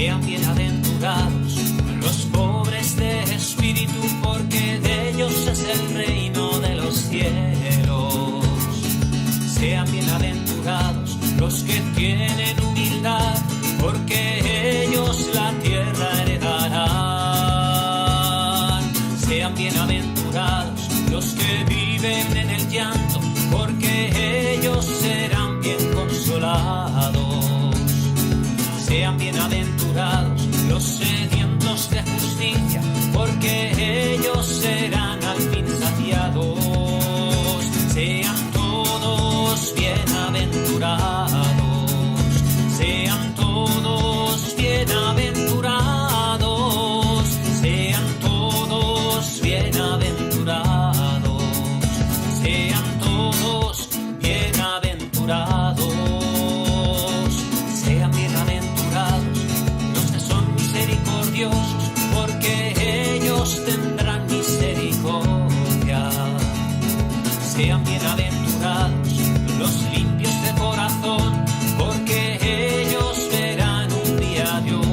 Sean bienaventurados los pobres de espíritu, porque de ellos es el reino de los cielos. Sean bienaventurados los que tienen humildad, porque ellos la tierra heredarán. Sean bienaventurados los que viven en el llanto, porque ellos serán bien consolados. Sean bienaventurados los sedientos de justicia, porque ellos serán al fin saciados. Sean todos bienaventurados, sean todos bienaventurados, sean todos bienaventurados, sean todos bienaventurados. Sean bienaventurados los que son misericordiosos, porque ellos tendrán misericordia. Sean bienaventurados los limpios de corazón, porque ellos verán un día a Dios.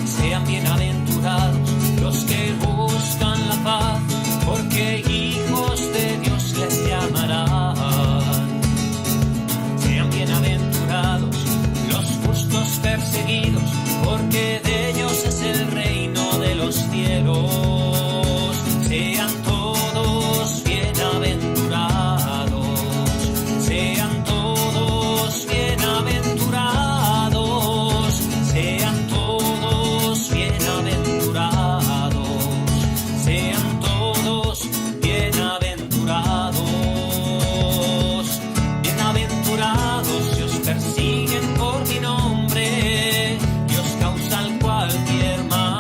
Sean bienaventurados los que buscan la paz, porque hijos de Dios les llamarán. Sean bienaventurados los justos perseguidos, porque de ellos es el reino de los cielos. Sean todos bienaventurados, sean todos bienaventurados, sean todos bienaventurados, sean todos bienaventurados. Bienaventurados si os persiguen por mi nombre, y os causan cualquier mal.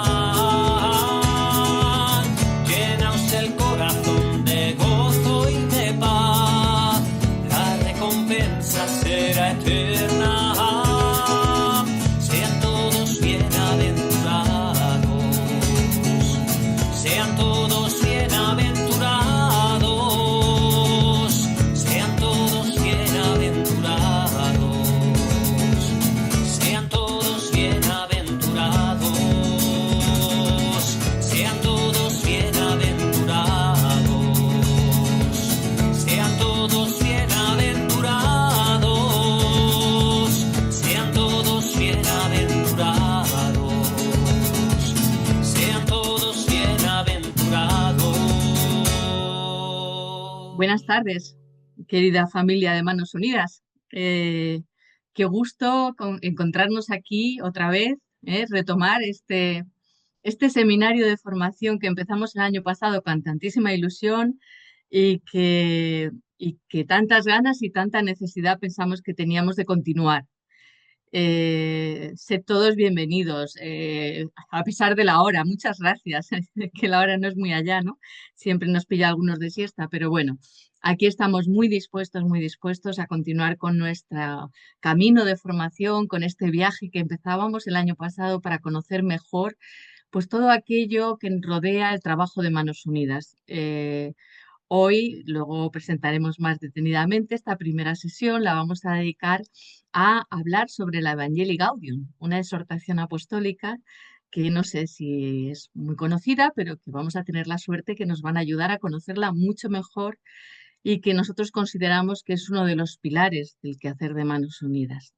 Llenaos el corazón de gozo y de paz, la recompensa será eterna. Sean todos bienaventurados, sean todos bienaventurados, sean todos bienaventurados, sean todos bienaventurados, sean todos bienaventurados, sean todos bienaventurados, sean todos bienaventurados, sean todos bienaventurados. Buenas tardes, querida familia de Manos Unidas. Qué gusto encontrarnos aquí otra vez, retomar este seminario de formación que empezamos el año pasado con tantísima ilusión y que tantas ganas y tanta necesidad pensamos que teníamos de continuar. Sed todos bienvenidos, a pesar de la hora. Muchas gracias, que la hora no es muy allá, ¿no? Siempre nos pilla algunos de siesta, pero bueno, aquí estamos muy dispuestos a continuar con nuestro camino de formación, con este viaje que empezábamos el año pasado para conocer mejor pues todo aquello que rodea el trabajo de Manos Unidas. Hoy, luego presentaremos más detenidamente esta primera sesión, la vamos a dedicar a hablar sobre la Evangelii Gaudium, una exhortación apostólica que no sé si es muy conocida, pero que vamos a tener la suerte que nos van a ayudar a conocerla mucho mejor y que nosotros consideramos que es uno de los pilares del quehacer de Manos Unidas.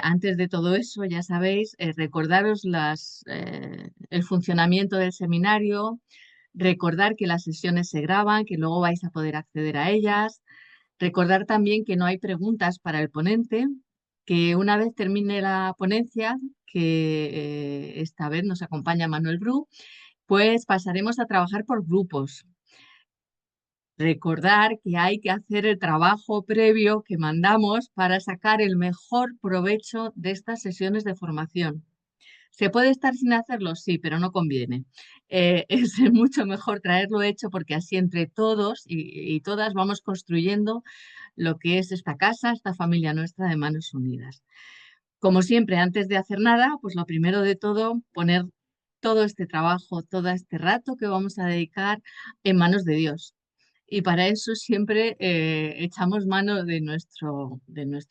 Antes de todo eso, ya sabéis, recordaros el funcionamiento del seminario, recordar que las sesiones se graban, que luego vais a poder acceder a ellas. Recordar también que no hay preguntas para el ponente, que una vez termine la ponencia, que esta vez nos acompaña Manuel Bru, pues pasaremos a trabajar por grupos. Recordar que hay que hacer el trabajo previo que mandamos para sacar el mejor provecho de estas sesiones de formación. ¿Se puede estar sin hacerlo? Sí, pero no conviene. Es mucho mejor traerlo hecho porque así entre todos y todas vamos construyendo lo que es esta casa, esta familia nuestra de Manos Unidas. Como siempre, antes de hacer nada, pues lo primero de todo, poner todo este trabajo, todo este rato que vamos a dedicar en manos de Dios. y para eso siempre echamos mano de nuestro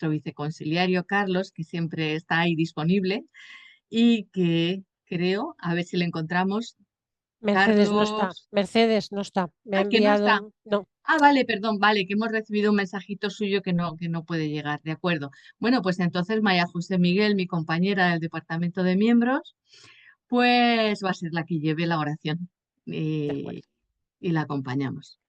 viceconsiliario Carlos, que siempre está ahí disponible y que creo, a ver si le encontramos, Mercedes no está. Carlos. Mercedes no está. Me ha Ah, que no está. enviado. No. Ah, vale, perdón, vale, que hemos recibido un mensajito suyo que no puede llegar, de acuerdo. Bueno, pues entonces María José Miguel, mi compañera del departamento de miembros, pues va a ser la que lleve la oración De acuerdo. y la acompañamos.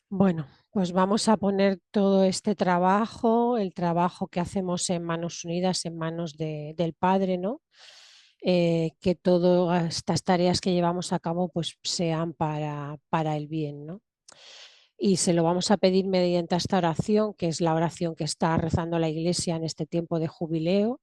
Bueno, pues vamos a poner todo este trabajo, el trabajo que hacemos en Manos Unidas, en manos del Padre, ¿no? Que todas estas tareas que llevamos a cabo pues sean para el bien, ¿no? Y se lo vamos a pedir mediante esta oración, que es la oración que está rezando la Iglesia en este tiempo de jubileo.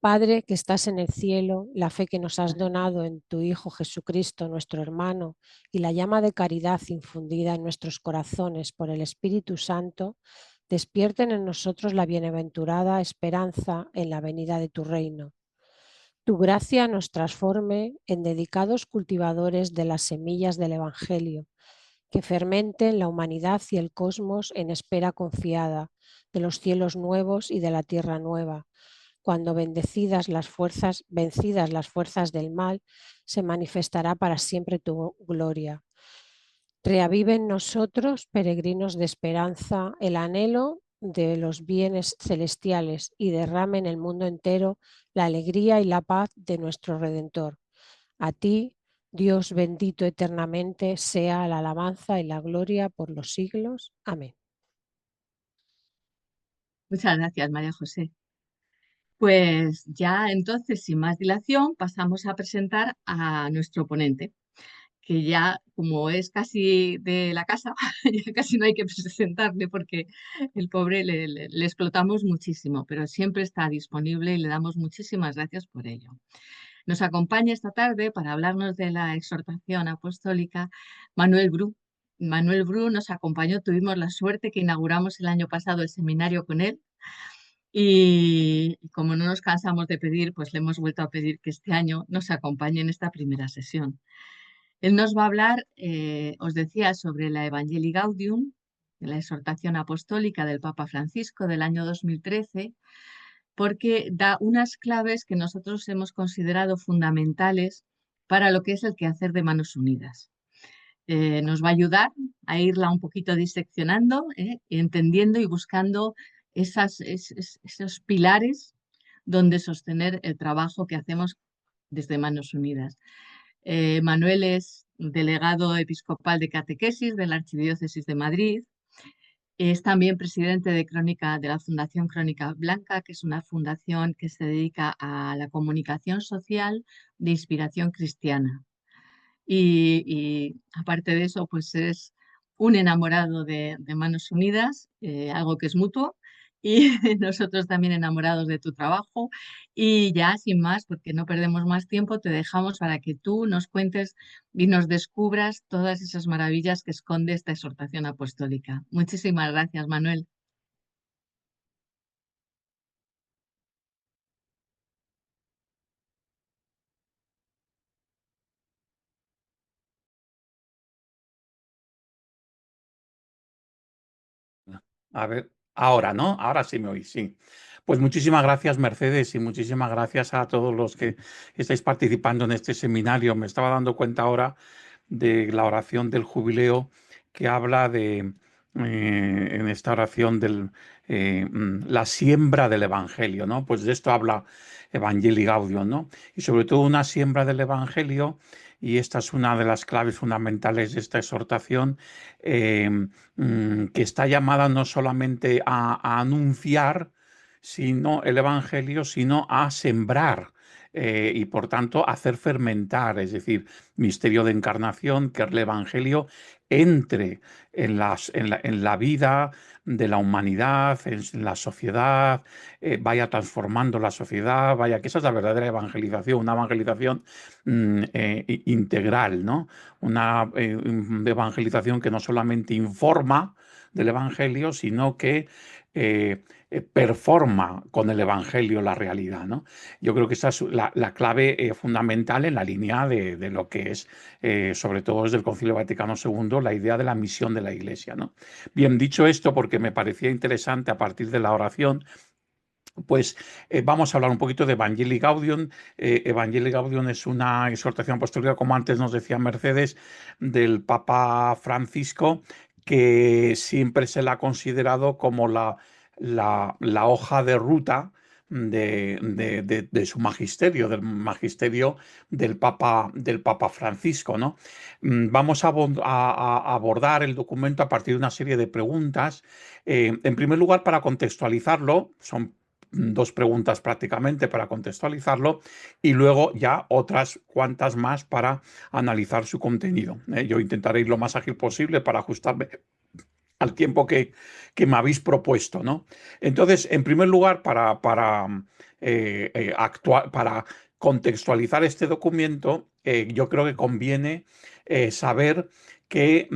Padre que estás en el cielo, la fe que nos has donado en tu Hijo Jesucristo, nuestro hermano, y la llama de caridad infundida en nuestros corazones por el Espíritu Santo, despierten en nosotros la bienaventurada esperanza en la venida de tu reino. Tu gracia nos transforme en dedicados cultivadores de las semillas del Evangelio, que fermenten la humanidad y el cosmos en espera confiada de los cielos nuevos y de la tierra nueva, cuando vencidas las fuerzas del mal, se manifestará para siempre tu gloria. Reavive en nosotros, peregrinos de esperanza, el anhelo de los bienes celestiales y derrame en el mundo entero la alegría y la paz de nuestro Redentor. A ti, Dios bendito eternamente, sea la alabanza y la gloria por los siglos. Amén. Muchas gracias, María José. Pues ya entonces, sin más dilación, pasamos a presentar a nuestro ponente, que ya como es casi de la casa, ya casi no hay que presentarle porque el pobre le explotamos muchísimo, pero siempre está disponible y le damos muchísimas gracias por ello. Nos acompaña esta tarde para hablarnos de la exhortación apostólica Manuel Bru. Manuel Bru nos acompañó, tuvimos la suerte que inauguramos el año pasado el seminario con él. Y como no nos cansamos de pedir, pues le hemos vuelto a pedir que este año nos acompañe en esta primera sesión. Él nos va a hablar, os decía, sobre la Evangelii Gaudium, de la exhortación apostólica del Papa Francisco del año 2013, porque da unas claves que nosotros hemos considerado fundamentales para lo que es el quehacer de Manos Unidas. Nos va a ayudar a irla un poquito diseccionando, entendiendo y buscando esos pilares donde sostener el trabajo que hacemos desde Manos Unidas. Manuel es delegado episcopal de catequesis de la Archidiócesis de Madrid. Es también presidente de la Fundación Crónica Blanca, que es una fundación que se dedica a la comunicación social de inspiración cristiana. Y aparte de eso, pues es un enamorado de Manos Unidas, algo que es mutuo, y nosotros también enamorados de tu trabajo. Y ya sin más, porque no perdemos más tiempo, te dejamos para que tú nos cuentes y nos descubras todas esas maravillas que esconde esta exhortación apostólica. Muchísimas gracias, Manuel. A ver, ahora, ¿no? Ahora sí me oís, sí. Pues muchísimas gracias, Mercedes, y muchísimas gracias a todos los que estáis participando en este seminario. Me estaba dando cuenta ahora de la oración del jubileo que habla en esta oración la siembra del Evangelio, ¿no? Pues de esto habla Evangelii Gaudium, ¿no? Y sobre todo una siembra del Evangelio, y esta es una de las claves fundamentales de esta exhortación, que está llamada no solamente a anunciar sino el Evangelio, sino a sembrar. Y por tanto hacer fermentar, es decir, misterio de encarnación, que el Evangelio entre en la vida de la humanidad, en la sociedad, vaya transformando la sociedad, vaya, que esa es la verdadera evangelización, una evangelización integral, ¿no? Una evangelización que no solamente informa del Evangelio, sino que performa con el Evangelio la realidad, ¿no? Yo creo que esa es la clave fundamental en la línea de lo que es, sobre todo desde el Concilio Vaticano II, la idea de la misión de la Iglesia, ¿no? Bien, dicho esto, porque me parecía interesante a partir de la oración, pues vamos a hablar un poquito de Evangelii Gaudium. Evangelii Gaudium es una exhortación apostólica, como antes nos decía Mercedes, del Papa Francisco, que siempre se la ha considerado como la hoja de ruta de su magisterio, del magisterio del Papa Francisco, ¿no? Vamos a abordar el documento a partir de una serie de preguntas. En primer lugar, para contextualizarlo, son dos preguntas prácticamente para contextualizarlo y luego ya otras cuantas más para analizar su contenido. Yo intentaré ir lo más ágil posible para ajustarme al tiempo que me habéis propuesto, ¿no? Entonces, en primer lugar, para contextualizar este documento, yo creo que conviene saber que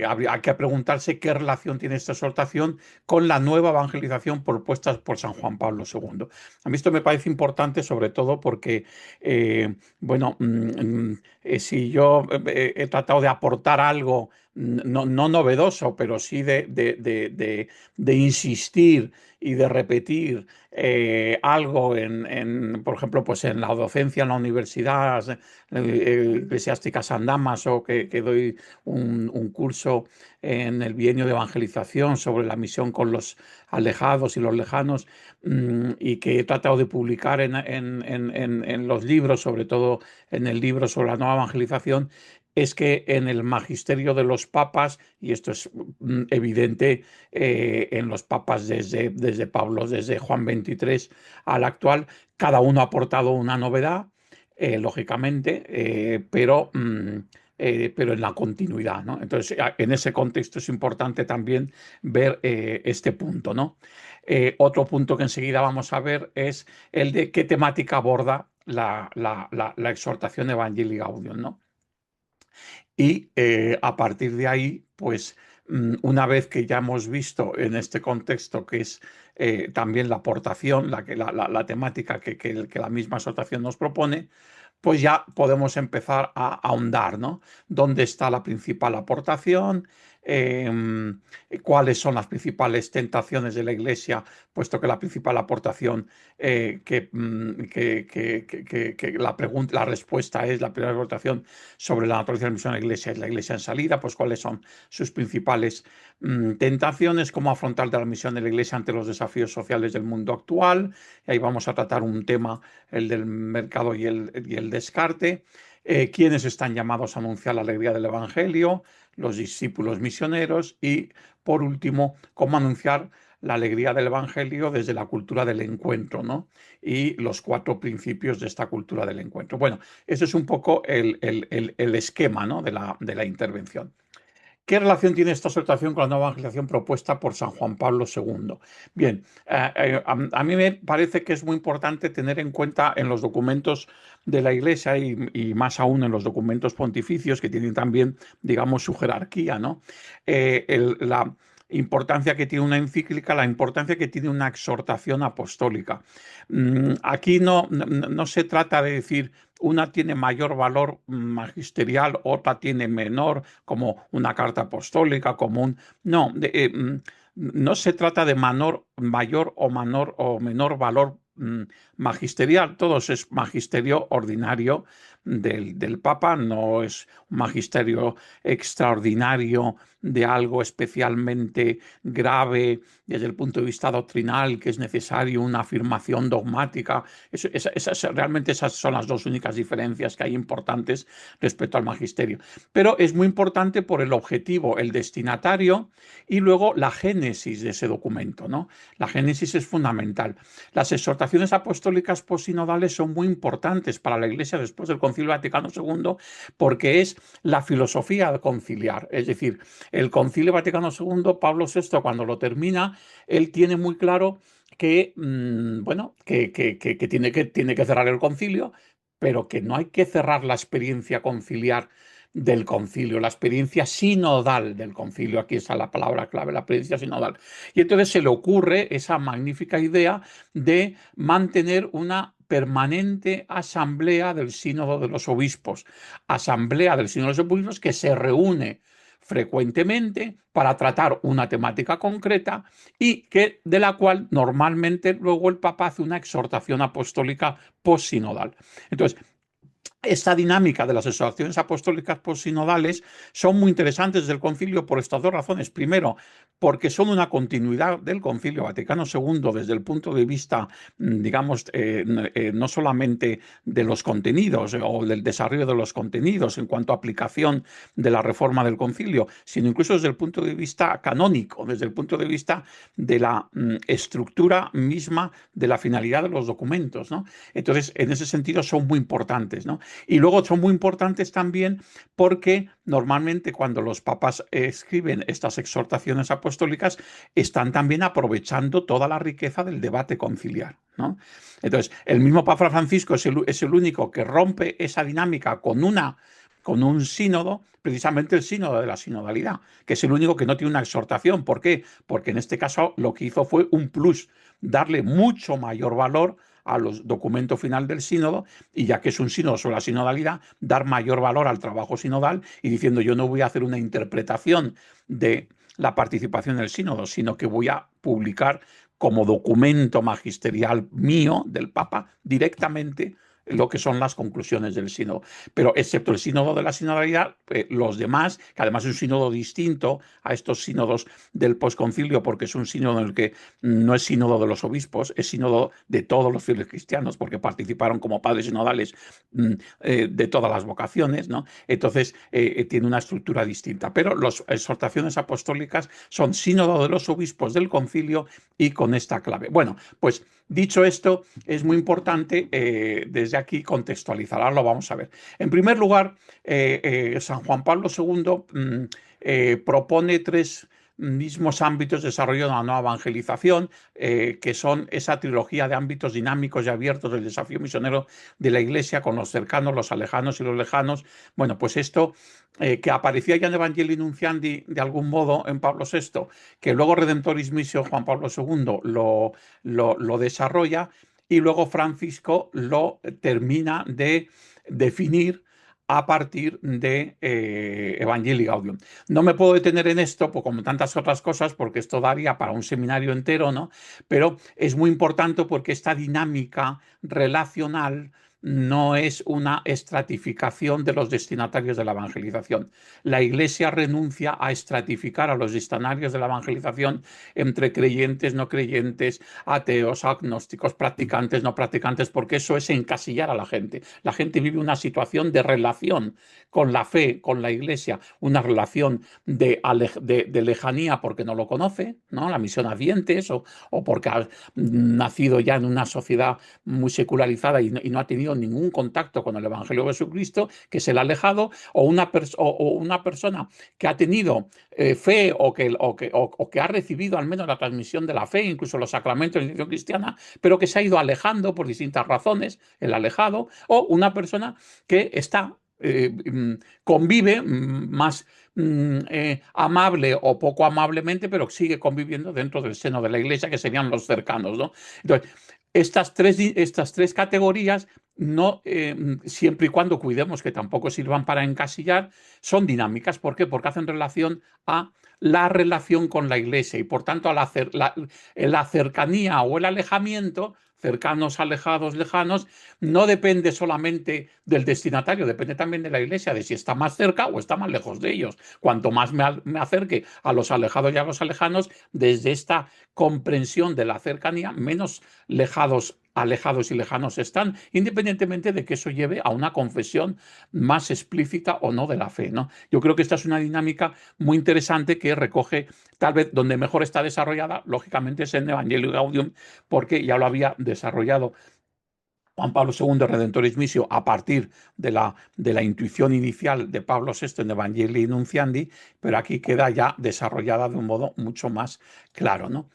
hay que preguntarse qué relación tiene esta exhortación con la nueva evangelización propuesta por San Juan Pablo II. A mí esto me parece importante, sobre todo porque, bueno, si yo he tratado de aportar algo no novedoso, pero sí de insistir y de repetir algo por ejemplo, pues en la docencia en la Universidad Eclesiástica San Damaso, que doy un curso en el bienio de evangelización sobre la misión con los alejados y los lejanos, y que he tratado de publicar en los libros, sobre todo en el libro sobre la nueva evangelización, es que en el magisterio de los papas, y esto es evidente en los papas desde Pablo, desde Juan XXIII al actual, cada uno ha aportado una novedad, lógicamente, pero en la continuidad, ¿no? Entonces, en ese contexto es importante también ver este punto, ¿no? Otro punto que enseguida vamos a ver es el de qué temática aborda la exhortación Evangelii Gaudium, ¿no? Y a partir de ahí, pues una vez que ya hemos visto en este contexto que es también la aportación, la temática que la misma exhortación nos propone, pues ya podemos empezar a ahondar, ¿no? ¿Dónde está la principal aportación? ¿Cuáles son las principales tentaciones de la Iglesia? Puesto que la principal aportación, la respuesta es la primera aportación sobre la naturaleza de la misión de la Iglesia, es la Iglesia en salida, pues cuáles son sus principales tentaciones, cómo afrontar la misión de la Iglesia ante los desafíos sociales del mundo actual. Y ahí vamos a tratar un tema, el del mercado y el descarte. Quiénes están llamados a anunciar la alegría del Evangelio, los discípulos misioneros y, por último, cómo anunciar la alegría del Evangelio desde la cultura del encuentro, ¿no? Y los 4 principios de esta cultura del encuentro. Bueno, ese es un poco el esquema, ¿no? de la intervención. ¿Qué relación tiene esta exhortación con la nueva evangelización propuesta por San Juan Pablo II? Bien, a mí me parece que es muy importante tener en cuenta en los documentos de la Iglesia y más aún en los documentos pontificios, que tienen también, digamos, su jerarquía, ¿no? La importancia que tiene una encíclica, la importancia que tiene una exhortación apostólica. Aquí no se trata de decir una tiene mayor valor magisterial, otra tiene menor, como una carta apostólica, No, no se trata de mayor o menor valor magisterial, todo es magisterio ordinario del Papa, no es un magisterio extraordinario de algo especialmente grave desde el punto de vista doctrinal, que es necesario una afirmación dogmática. Realmente esas son las dos únicas diferencias que hay importantes respecto al magisterio. Pero es muy importante por el objetivo, el destinatario y luego la génesis de ese documento, ¿no? La génesis es fundamental. Las exhortaciones apostólicas postsinodales son muy importantes para la Iglesia después del Concilio Vaticano II porque es la filosofía conciliar. Es decir, el Concilio Vaticano II, Pablo VI, cuando lo termina, él tiene muy claro que, bueno, que tiene que cerrar el concilio, pero que no hay que cerrar la experiencia conciliar del concilio, la experiencia sinodal del concilio. Aquí está la palabra clave, la experiencia sinodal. Y entonces se le ocurre esa magnífica idea de mantener una permanente asamblea del sínodo de los obispos, asamblea del sínodo de los obispos que se reúne frecuentemente para tratar una temática concreta y de la cual normalmente luego el Papa hace una exhortación apostólica postsinodal. Entonces, esta dinámica de las exhortaciones apostólicas postsinodales son muy interesantes desde el concilio por estas dos razones. Primero, porque son una continuidad del Concilio Vaticano II desde el punto de vista, digamos, no solamente de los contenidos o del desarrollo de los contenidos en cuanto a aplicación de la reforma del concilio, sino incluso desde el punto de vista canónico, desde el punto de vista de la estructura misma de la finalidad de los documentos, ¿no? Entonces, en ese sentido son muy importantes, ¿no? Y luego son muy importantes también porque normalmente cuando los papas escriben estas exhortaciones apostólicas están también aprovechando toda la riqueza del debate conciliar, ¿no? Entonces, el mismo Papa Francisco es el único que rompe esa dinámica con un sínodo, precisamente el sínodo de la sinodalidad, que es el único que no tiene una exhortación. ¿Por qué? Porque en este caso lo que hizo fue un plus, darle mucho mayor valor al documento final del sínodo, y ya que es un sínodo sobre la sinodalidad, dar mayor valor al trabajo sinodal y diciendo yo no voy a hacer una interpretación de la participación en el sínodo, sino que voy a publicar como documento magisterial mío, del Papa, directamente lo que son las conclusiones del sínodo. Pero excepto el sínodo de la sinodalidad, los demás, que además es un sínodo distinto a estos sínodos del posconcilio, porque es un sínodo en el que no es sínodo de los obispos, es sínodo de todos los fieles cristianos, porque participaron como padres sinodales de todas las vocaciones, ¿no? Entonces tiene una estructura distinta. Pero las exhortaciones apostólicas son sínodo de los obispos del concilio y con esta clave. Bueno, pues dicho esto, es muy importante desde aquí contextualizar. Ahora lo vamos a ver. En primer lugar, San Juan Pablo II propone tres mismos ámbitos de desarrollo de la nueva evangelización, que son esa trilogía de ámbitos dinámicos y abiertos del desafío misionero de la Iglesia con los cercanos, los alejanos y los lejanos. Bueno, pues esto que aparecía ya en Evangelii Nunciandi de algún modo en Pablo VI, que luego Redemptoris Missio Juan Pablo II lo desarrolla, y luego Francisco lo termina de definir a partir de Evangelii Gaudium. No me puedo detener en esto, pues, como tantas otras cosas, porque esto daría para un seminario entero, ¿no? Pero es muy importante porque esta dinámica relacional no es una estratificación de los destinatarios de la evangelización. La Iglesia renuncia a estratificar a los destinatarios de la evangelización entre creyentes, no creyentes, ateos, agnósticos, practicantes, no practicantes, porque eso es encasillar a la gente. La gente vive una situación de relación con la fe, con la Iglesia, una relación de lejanía porque no lo conoce, ¿no? La misión a dientes, o porque ha nacido ya en una sociedad muy secularizada y no ha tenido ningún contacto con el Evangelio de Jesucristo, que se le ha alejado, o una persona que ha tenido fe o que ha recibido al menos la transmisión de la fe, incluso los sacramentos de la iniciación cristiana, pero que se ha ido alejando por distintas razones, el alejado, o una persona que convive más amable o poco amablemente, pero sigue conviviendo dentro del seno de la Iglesia, que serían los cercanos, ¿no? Entonces, estas tres categorías, no, siempre y cuando cuidemos que tampoco sirvan para encasillar, son dinámicas. ¿Por qué? Porque hacen relación a la relación con la Iglesia y por tanto a la cercanía o el alejamiento, cercanos, alejados, lejanos, no depende solamente del destinatario, depende también de la Iglesia, de si está más cerca o está más lejos de ellos. Cuanto más me acerque a los alejados y a los alejanos, desde esta comprensión de la cercanía, menos alejados y lejanos están, independientemente de que eso lleve a una confesión más explícita o no de la fe, ¿no? Yo creo que esta es una dinámica muy interesante que recoge, tal vez donde mejor está desarrollada, lógicamente es en Evangelii Gaudium, porque ya lo había desarrollado Juan Pablo II, Redemptoris Missio, a partir de la intuición inicial de Pablo VI en Evangelii Nunciandi, pero aquí queda ya desarrollada de un modo mucho más claro, ¿no?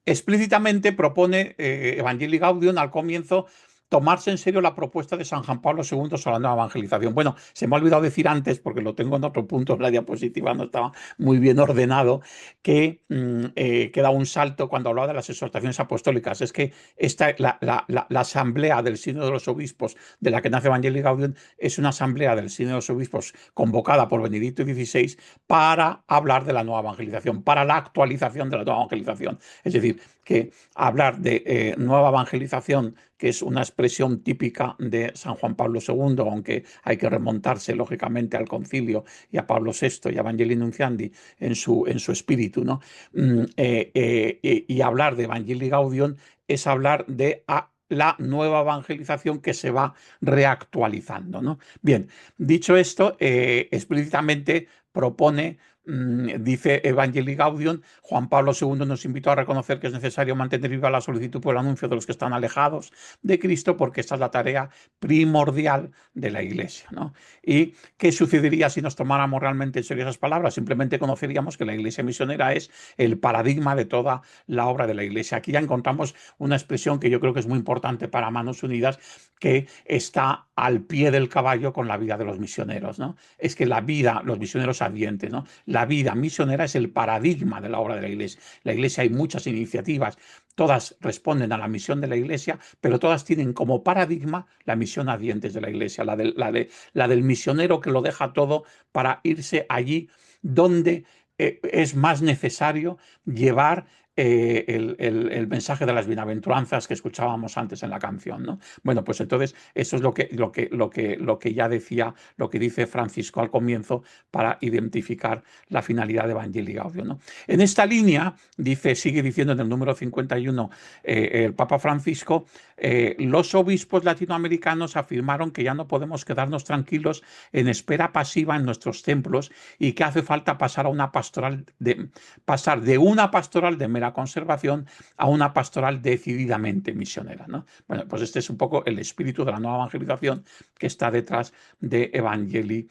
Explícitamente propone Evangelii Gaudium al comienzo tomarse en serio la propuesta de San Juan Pablo II sobre la nueva evangelización. Bueno, se me ha olvidado decir antes, porque lo tengo en otro punto en la diapositiva, no estaba muy bien ordenado, que queda un salto cuando hablaba de las exhortaciones apostólicas. Es que la asamblea del Sínodo de los Obispos, de la que nace Evangelii Gaudium, es una asamblea del Sínodo de los Obispos convocada por Benedicto XVI para hablar de la nueva evangelización, para la actualización de la nueva evangelización. Es decir, que hablar de nueva evangelización, que es una expresión típica de San Juan Pablo II, aunque hay que remontarse lógicamente al concilio y a Pablo VI y a Evangelii Nunciandi en su espíritu, ¿no? Y hablar de Evangelii Gaudium es hablar de la nueva evangelización que se va reactualizando, ¿no? Bien, dicho esto, explícitamente propone, dice Evangelii Gaudium, Juan Pablo II nos invitó a reconocer que es necesario mantener viva la solicitud por el anuncio de los que están alejados de Cristo, porque esta es la tarea primordial de la Iglesia, ¿no? ¿Y qué sucedería si nos tomáramos realmente en serio esas palabras? Simplemente conoceríamos que la Iglesia misionera es el paradigma de toda la obra de la Iglesia. Aquí ya encontramos una expresión que yo creo que es muy importante para Manos Unidas, que está al pie del caballo con la vida de los misioneros, ¿no? Es que la vida, los misioneros ardientes, ¿no? La vida misionera es el paradigma de la obra de la Iglesia. La Iglesia hay muchas iniciativas, todas responden a la misión de la Iglesia, pero todas tienen como paradigma la misión ardiente de la Iglesia, la del misionero que lo deja todo para irse allí donde es más necesario llevar el mensaje de las bienaventuranzas que escuchábamos antes en la canción, ¿no? Bueno, pues entonces eso es lo que ya decía, lo que dice Francisco al comienzo para identificar la finalidad de Evangelii Gaudium, ¿no? En esta línea, sigue diciendo en el número 51 el Papa Francisco, los obispos latinoamericanos afirmaron que ya no podemos quedarnos tranquilos en espera pasiva en nuestros templos y que hace falta pasar de una pastoral de mera conservación a una pastoral decididamente misionera, ¿no? Bueno, pues este es un poco el espíritu de la nueva evangelización que está detrás de Evangelii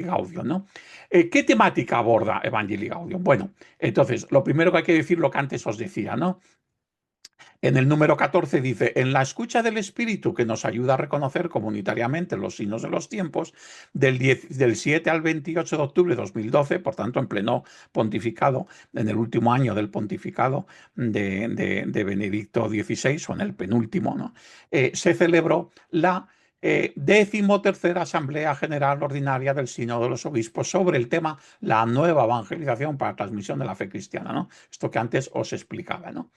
Gaudium, ¿no? ¿Qué temática aborda Evangelii Gaudium? Bueno, entonces, lo primero que hay que decir, lo que antes os decía, ¿no? En el número 14 dice, en la escucha del Espíritu que nos ayuda a reconocer comunitariamente los signos de los tiempos, del 7 al 28 de octubre de 2012, por tanto en pleno pontificado, en el último año del pontificado de Benedicto XVI, o en el penúltimo, ¿no? Se celebró la 13ª Asamblea General Ordinaria del Sínodo de los Obispos sobre el tema la nueva evangelización para transmisión de la fe cristiana, ¿no? Esto que antes os explicaba, ¿no?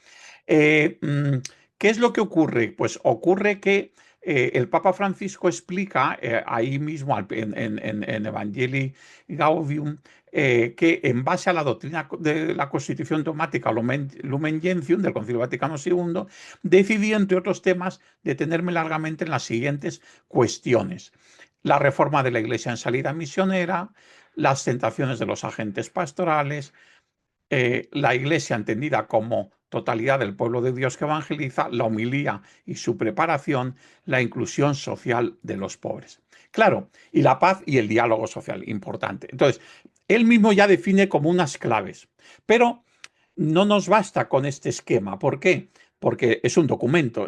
¿Qué es lo que ocurre? Pues ocurre que el Papa Francisco explica ahí mismo en Evangelii Gaudium que en base a la doctrina de la Constitución dogmática Lumen Gentium del Concilio Vaticano II, decidí, entre otros temas, detenerme largamente en las siguientes cuestiones: la reforma de la Iglesia en salida misionera, las tentaciones de los agentes pastorales, la Iglesia entendida como totalidad del pueblo de Dios que evangeliza, la homilía y su preparación, la inclusión social de los pobres. Claro, y la paz y el diálogo social, importante. Entonces, él mismo ya define como unas claves, pero no nos basta con este esquema. ¿Por qué? Porque es un documento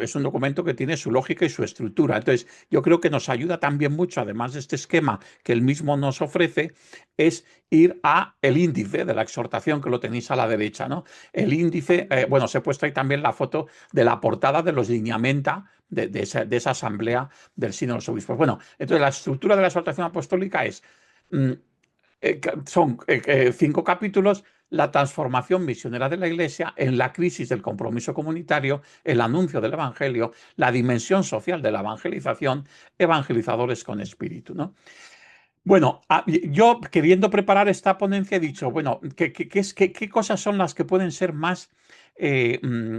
que tiene su lógica y su estructura. Entonces, yo creo que nos ayuda también mucho, además de este esquema que él mismo nos ofrece, es ir a el índice de la exhortación, que lo tenéis a la derecha, ¿no? El índice, bueno, os he puesto ahí también la foto de la portada de los lineamenta de esa asamblea del Sínodo de los Obispos. Bueno, entonces la estructura de la exhortación apostólica es, son 5 capítulos: la transformación misionera de la Iglesia, en la crisis del compromiso comunitario, el anuncio del Evangelio, la dimensión social de la evangelización, evangelizadores con espíritu, ¿no? Bueno, yo queriendo preparar esta ponencia he dicho, bueno, ¿qué cosas son las que pueden ser más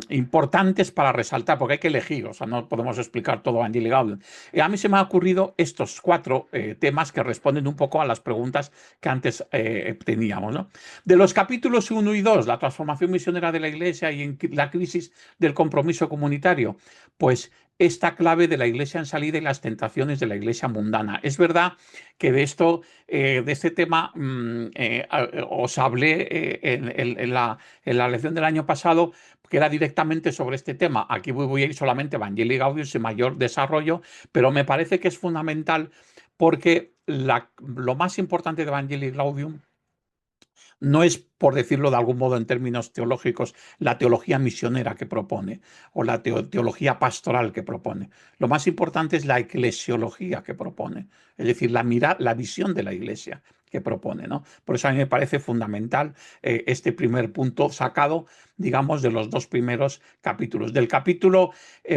importantes para resaltar? Porque hay que elegir, o sea, no podemos explicar todo Evangelii Gaudium. A mí se me han ocurrido estos 4 temas que responden un poco a las preguntas que antes teníamos, ¿no? De los capítulos 1 y 2, la transformación misionera de la Iglesia y en la crisis del compromiso comunitario, pues esta clave de la Iglesia en salida y las tentaciones de la Iglesia mundana. Es verdad que de este tema os hablé en la lección del año pasado, capítulo que era directamente sobre este tema. Aquí voy a ir solamente a Evangelii Gaudium sin mayor desarrollo, pero me parece que es fundamental porque lo más importante de Evangelii Gaudium no es, por decirlo de algún modo en términos teológicos, la teología misionera que propone o la teología pastoral que propone. Lo más importante es la eclesiología que propone, es decir, la visión de la Iglesia que propone, ¿no? Por eso a mí me parece fundamental este primer punto sacado, digamos, de los dos primeros capítulos. Del capítulo,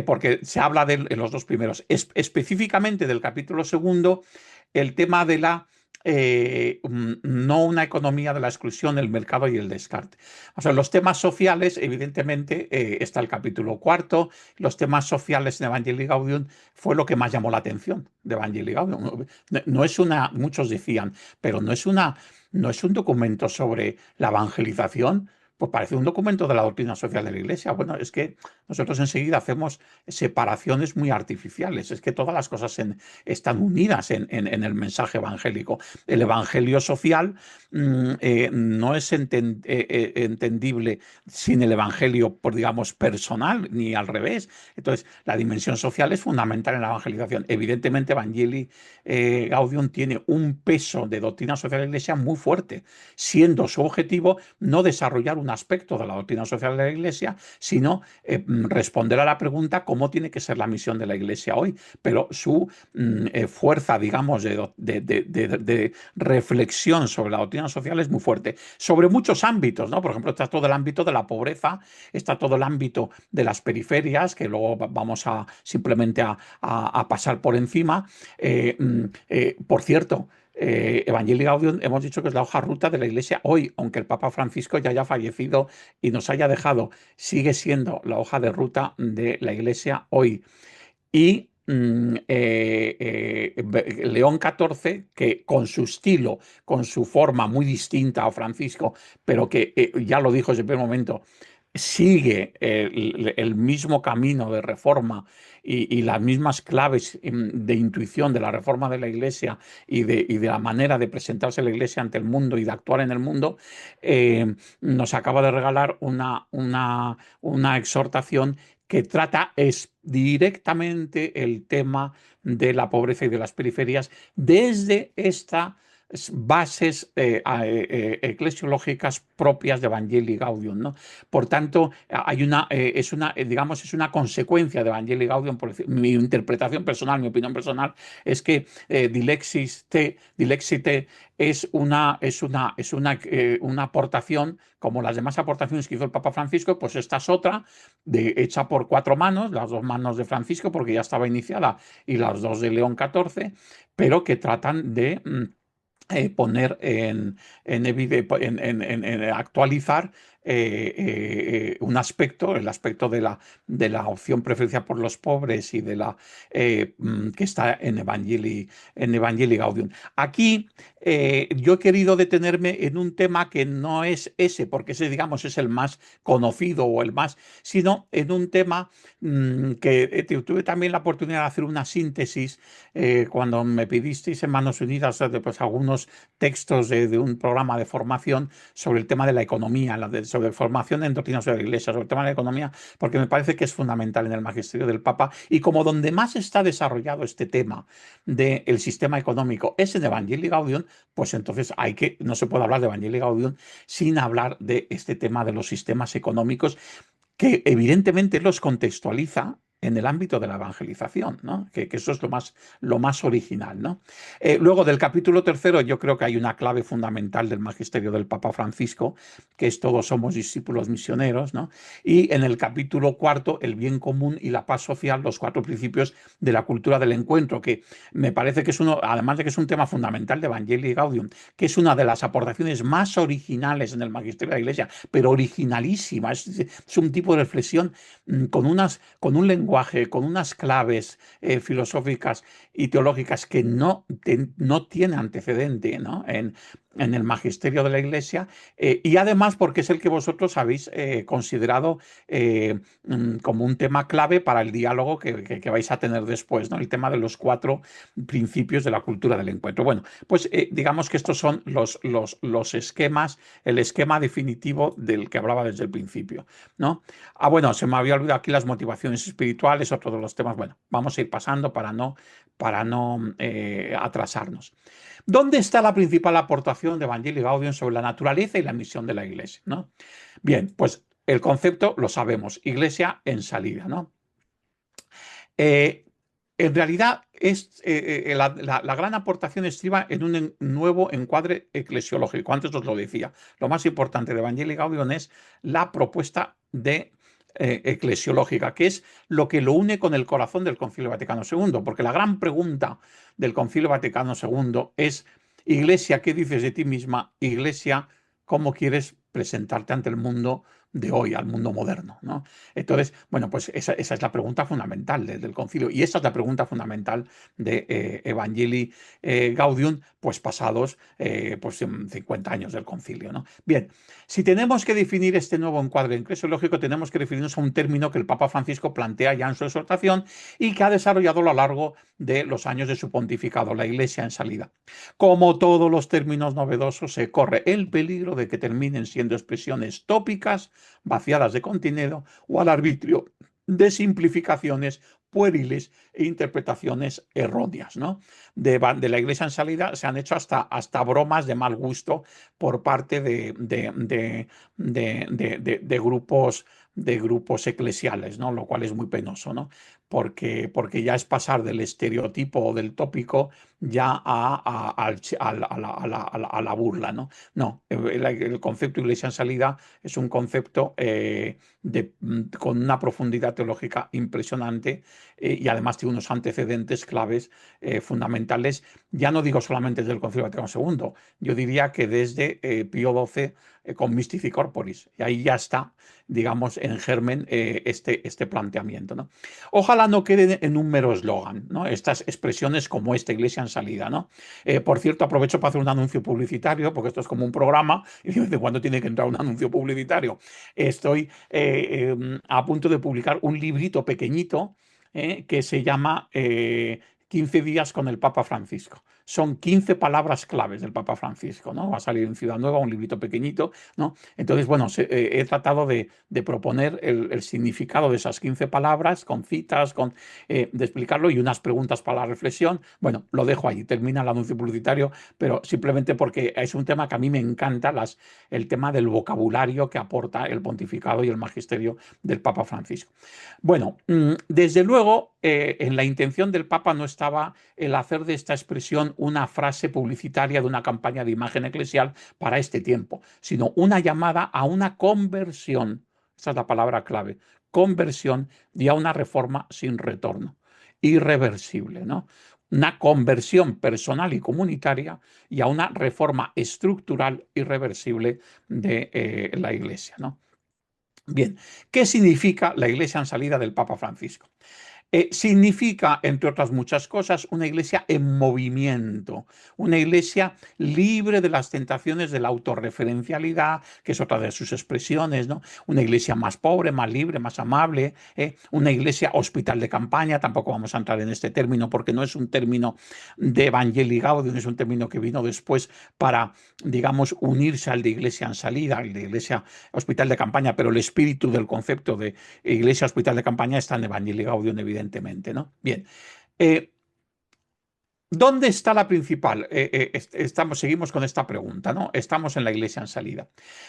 porque se habla en los dos primeros, específicamente del capítulo segundo, el tema de no una economía de la exclusión, el mercado y el descarte. O sea, los temas sociales, evidentemente, está el capítulo cuarto. Los temas sociales en Evangelii Gaudium fue lo que más llamó la atención de Evangelii Gaudium. No es muchos decían, pero no es un documento sobre la evangelización. Pues parece un documento de la doctrina social de la Iglesia. Bueno, es que nosotros enseguida hacemos separaciones muy artificiales. Es que todas las cosas están unidas en el mensaje evangélico. El evangelio social no es entendible sin el evangelio, digamos, personal, ni al revés. Entonces, la dimensión social es fundamental en la evangelización. Evidentemente, Evangelii Gaudium tiene un peso de doctrina social de la Iglesia muy fuerte, siendo su objetivo no desarrollar un aspecto de la doctrina social de la Iglesia, sino responder a la pregunta cómo tiene que ser la misión de la Iglesia hoy. Pero su fuerza, digamos, de reflexión sobre la doctrina social es muy fuerte, sobre muchos ámbitos, ¿no? Por ejemplo, está todo el ámbito de la pobreza, está todo el ámbito de las periferias, que luego vamos simplemente a pasar por encima. Por cierto, Evangelii Gaudium hemos dicho que es la hoja ruta de la Iglesia hoy, aunque el Papa Francisco ya haya fallecido y nos haya dejado, sigue siendo la hoja de ruta de la Iglesia hoy. Y León XIV, que con su estilo, con su forma muy distinta a Francisco, pero que ya lo dijo desde el primer momento, sigue el mismo camino de reforma y las mismas claves de intuición de la reforma de la Iglesia y de la manera de presentarse la Iglesia ante el mundo y de actuar en el mundo, nos acaba de regalar una exhortación que trata directamente el tema de la pobreza y de las periferias desde estas bases eclesiológicas propias de Evangelii Gaudium, ¿no? Por tanto, es una consecuencia de Evangelii Gaudium. Mi interpretación personal, mi opinión personal, es que Dilexite es una aportación, como las demás aportaciones que hizo el Papa Francisco, pues esta es otra, hecha por 4 manos, las 2 manos de Francisco, porque ya estaba iniciada, y las 2 de León XIV, pero que tratan de poner actualizar un aspecto, el aspecto de la opción preferencial por los pobres y de que está en Evangelii Gaudium. Aquí yo he querido detenerme en un tema que no es ese, porque ese, digamos, es el más conocido o el más, sino en un tema que tuve también la oportunidad de hacer una síntesis cuando me pedisteis en Manos Unidas pues, algunos textos de un programa de formación sobre el tema de la economía, sobre formación en doctrina sobre la Iglesia, sobre el tema de la economía, porque me parece que es fundamental en el magisterio del Papa, y como donde más está desarrollado este tema del sistema económico es en Evangelii Gaudium, pues entonces no se puede hablar de Evangelii Gaudium sin hablar de este tema de los sistemas económicos, que evidentemente los contextualiza en el ámbito de la evangelización, ¿no? Que eso es lo más original, ¿no? Luego, del capítulo 3, yo creo que hay una clave fundamental del magisterio del Papa Francisco, que es todos somos discípulos misioneros, ¿no? Y en el capítulo 4, el bien común y la paz social, los 4 principios de la cultura del encuentro, que me parece que es además de que es un tema fundamental de Evangelii Gaudium, que es una de las aportaciones más originales en el magisterio de la Iglesia, pero originalísima, es un tipo de reflexión con un lenguaje, con unas claves filosóficas y teológicas que no tiene antecedente, ¿no? en el magisterio de la Iglesia, y además porque es el que vosotros habéis considerado como un tema clave para el diálogo que vais a tener después, ¿no? El tema de los 4 principios de la cultura del encuentro. Bueno, pues digamos que estos son los esquemas, el esquema definitivo del que hablaba desde el principio, ¿no? Bueno, se me había olvidado aquí las motivaciones espirituales, otro de los temas. Bueno, vamos a ir pasando para no atrasarnos. ¿Dónde está la principal aportación de Evangelii Gaudium sobre la naturaleza y la misión de la Iglesia, ¿no? Bien, pues el concepto lo sabemos, Iglesia en salida, ¿no? En realidad, la gran aportación estriba en un nuevo encuadre eclesiológico. Antes os lo decía. Lo más importante de Evangelii Gaudium es la propuesta eclesiológica, que es lo que lo une con el corazón del Concilio Vaticano II. Porque la gran pregunta del Concilio Vaticano II es: Iglesia, ¿qué dices de ti misma? Iglesia, ¿cómo quieres presentarte ante el mundo de hoy, al mundo moderno, ¿no? Entonces, bueno, pues esa es la pregunta fundamental del concilio, y esa es la pregunta fundamental de Evangelii Gaudium, pues pasados pues 50 años del concilio, ¿no? Bien, si tenemos que definir este nuevo encuadre eclesiológico, tenemos que referirnos a un término que el Papa Francisco plantea ya en su exhortación y que ha desarrollado a lo largo de los años de su pontificado, la Iglesia en salida. Como todos los términos novedosos, se corre el peligro de que terminen siendo expresiones tópicas, vaciadas de contenido, o al arbitrio de simplificaciones pueriles e interpretaciones erróneas, ¿no? De la Iglesia en salida se han hecho hasta bromas de mal gusto por parte de grupos eclesiales, ¿no? Lo cual es muy penoso, ¿no? Porque ya es pasar del estereotipo o del tópico ya a la burla, ¿no? No, el concepto Iglesia en salida es un concepto con una profundidad teológica impresionante, y además tiene unos antecedentes claves fundamentales, ya no digo solamente desde el Concilio Vaticano II, yo diría que desde Pío XII con Mystici Corporis, y ahí ya está, digamos, en germen este planteamiento, ¿no? Ojalá no quede en un mero eslogan, ¿no? Estas expresiones como esta, Iglesia en salida, ¿no? Por cierto, aprovecho para hacer un anuncio publicitario, porque esto es como un programa y de vez en cuando tiene que entrar un anuncio publicitario. Estoy a punto de publicar un librito pequeñito que se llama 15 días con el Papa Francisco. Son 15 palabras claves del Papa Francisco, ¿no? Va a salir en Ciudad Nueva, un librito pequeñito, ¿no? Entonces, bueno, he tratado de proponer el significado de esas 15 palabras, con citas, de explicarlo, y unas preguntas para la reflexión. Bueno, lo dejo ahí, termina el anuncio publicitario, pero simplemente porque es un tema que a mí me encanta, el tema del vocabulario que aporta el pontificado y el magisterio del Papa Francisco. Bueno, desde luego, en la intención del Papa no estaba el hacer de esta expresión una frase publicitaria de una campaña de imagen eclesial para este tiempo, sino una llamada a una conversión, esa es la palabra clave, conversión, y a una reforma sin retorno, irreversible, ¿no? Una conversión personal y comunitaria y a una reforma estructural irreversible de la Iglesia, ¿no? Bien, ¿qué significa la Iglesia en salida del Papa Francisco? Significa, entre otras muchas cosas, una iglesia en movimiento, una iglesia libre de las tentaciones de la autorreferencialidad, que es otra de sus expresiones, ¿no? Una iglesia más pobre, más libre, más amable, una iglesia hospital de campaña. Tampoco vamos a entrar en este término porque no es un término de Evangelii Gaudium, es un término que vino después para, digamos, unirse al de iglesia en salida, al de iglesia hospital de campaña, pero el espíritu del concepto de iglesia hospital de campaña está en Evangelii Gaudium, evidentemente, ¿no? Bien. ¿Dónde está la principal? Seguimos con esta pregunta, ¿no? Estamos en la Iglesia en salida.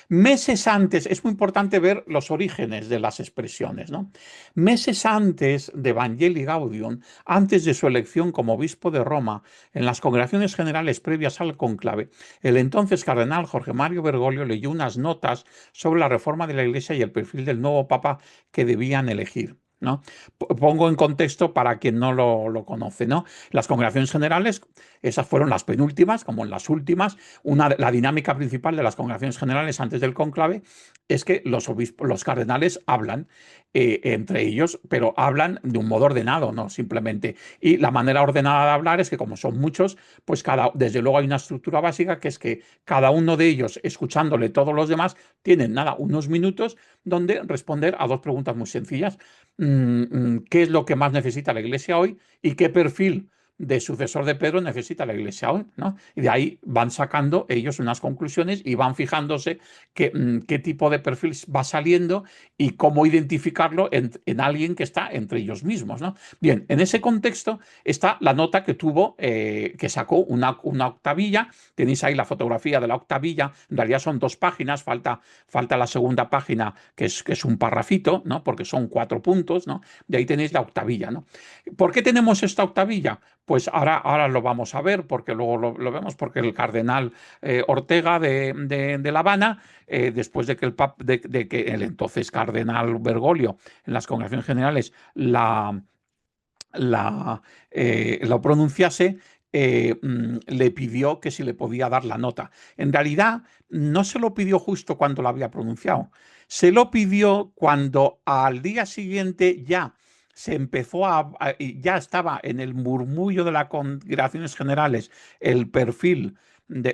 Meses antes, es muy importante ver los orígenes de las expresiones, ¿no? Meses antes de Evangelii Gaudium, antes de su elección como obispo de Roma, en las congregaciones generales previas al conclave, el entonces cardenal Jorge Mario Bergoglio leyó unas notas sobre la reforma de la Iglesia y el perfil del nuevo papa que debían elegir, ¿no? Pongo en contexto para quien no lo conoce, ¿no? Las congregaciones generales Esas fueron las penúltimas, como en las últimas. La dinámica principal de las congregaciones generales antes del cónclave es que los cardenales hablan entre ellos, pero hablan de un modo ordenado, no simplemente. Y la manera ordenada de hablar es que, como son muchos, pues desde luego hay una estructura básica, que es que cada uno de ellos, escuchándole todos los demás, tienen unos minutos donde responder a dos preguntas muy sencillas. ¿Qué es lo que más necesita la Iglesia hoy? ¿Y qué perfil de sucesor de Pedro necesita la Iglesia hoy? ¿No? Y de ahí van sacando ellos unas conclusiones y van fijándose qué tipo de perfil va saliendo y cómo identificarlo en alguien que está entre ellos mismos, ¿no? Bien, en ese contexto está la nota que que sacó una octavilla. Tenéis ahí la fotografía de la octavilla. En realidad son 2 páginas, falta la segunda página, que es un parrafito, ¿no? Porque son 4 puntos, ¿no? De ahí tenéis la octavilla, ¿no? ¿Por qué tenemos esta octavilla? Pues ahora lo vamos a ver, porque luego lo vemos, porque el cardenal Ortega de La Habana, después de que el entonces cardenal Bergoglio en las congregaciones generales lo pronunciase, le pidió que si le podía dar la nota. En realidad, no se lo pidió justo cuando lo había pronunciado. Se lo pidió cuando al día siguiente ya se empezó ya estaba en el murmullo de las congregaciones generales el perfil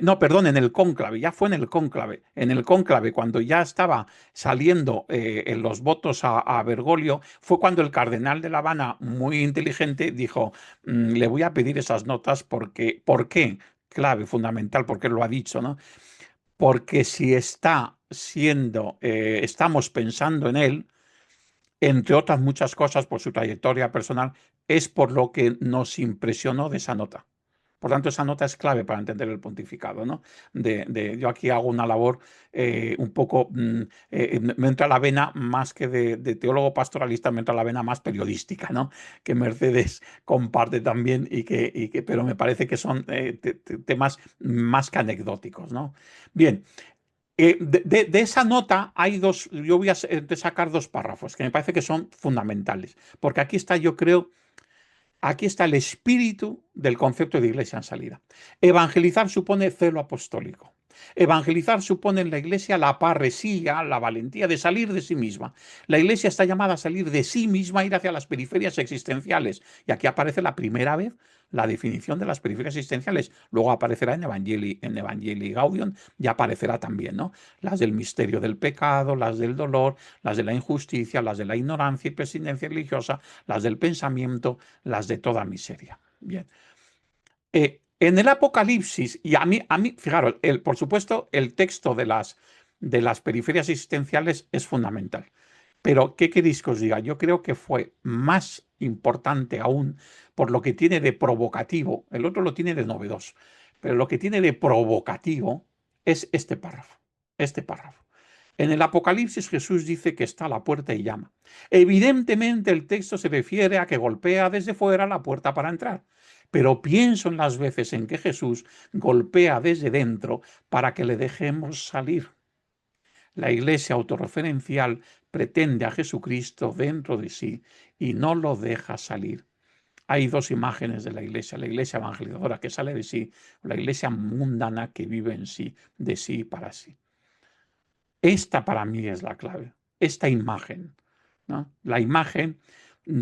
no, perdón, en el cónclave, ya fue en el cónclave. En el cónclave, cuando ya estaba saliendo en los votos a Bergoglio, fue cuando el cardenal de La Habana, muy inteligente, dijo: le voy a pedir esas notas porque, ¿por qué? Clave, fundamental, porque lo ha dicho, ¿no? Porque si estamos pensando en él, entre otras muchas cosas, por su trayectoria personal, es por lo que nos impresionó de esa nota. Por tanto, esa nota es clave para entender el pontificado, ¿no? Yo aquí hago una labor un poco, me entra la vena más que de teólogo pastoralista, me entra la vena más periodística, ¿no? Que Mercedes comparte también, pero me parece que son temas más que anecdóticos, ¿no? Bien. De esa nota hay yo voy a sacar 2 párrafos que me parece que son fundamentales, porque aquí está, yo creo, aquí está el espíritu del concepto de iglesia en salida. Evangelizar supone celo apostólico. Evangelizar supone en la iglesia la parresía, la valentía de salir de sí misma. La iglesia está llamada a salir de sí misma, ir hacia las periferias existenciales. Y aquí aparece la primera vez la definición de las periferias existenciales. Luego aparecerá en Evangelii Gaudium, y aparecerá también, ¿no? Las del misterio del pecado, las del dolor, las de la injusticia, las de la ignorancia y presidencia religiosa, las del pensamiento, las de toda miseria. Bien. En el Apocalipsis, y a mí fijaros, por supuesto, el texto de las periferias existenciales es fundamental. Pero, ¿qué queréis que os diga? Yo creo que fue más importante aún por lo que tiene de provocativo. El otro lo tiene de novedoso, pero lo que tiene de provocativo es este párrafo. Este párrafo. En el Apocalipsis Jesús dice que está a la puerta y llama. Evidentemente el texto se refiere a que golpea desde fuera la puerta para entrar. Pero pienso en las veces en que Jesús golpea desde dentro para que le dejemos salir. La iglesia autorreferencial pretende a Jesucristo dentro de sí y no lo deja salir. Hay 2 imágenes de la iglesia evangelizadora que sale de sí, o la iglesia mundana que vive en sí, de sí para sí. Esta para mí es la clave, esta imagen, ¿no? La imagen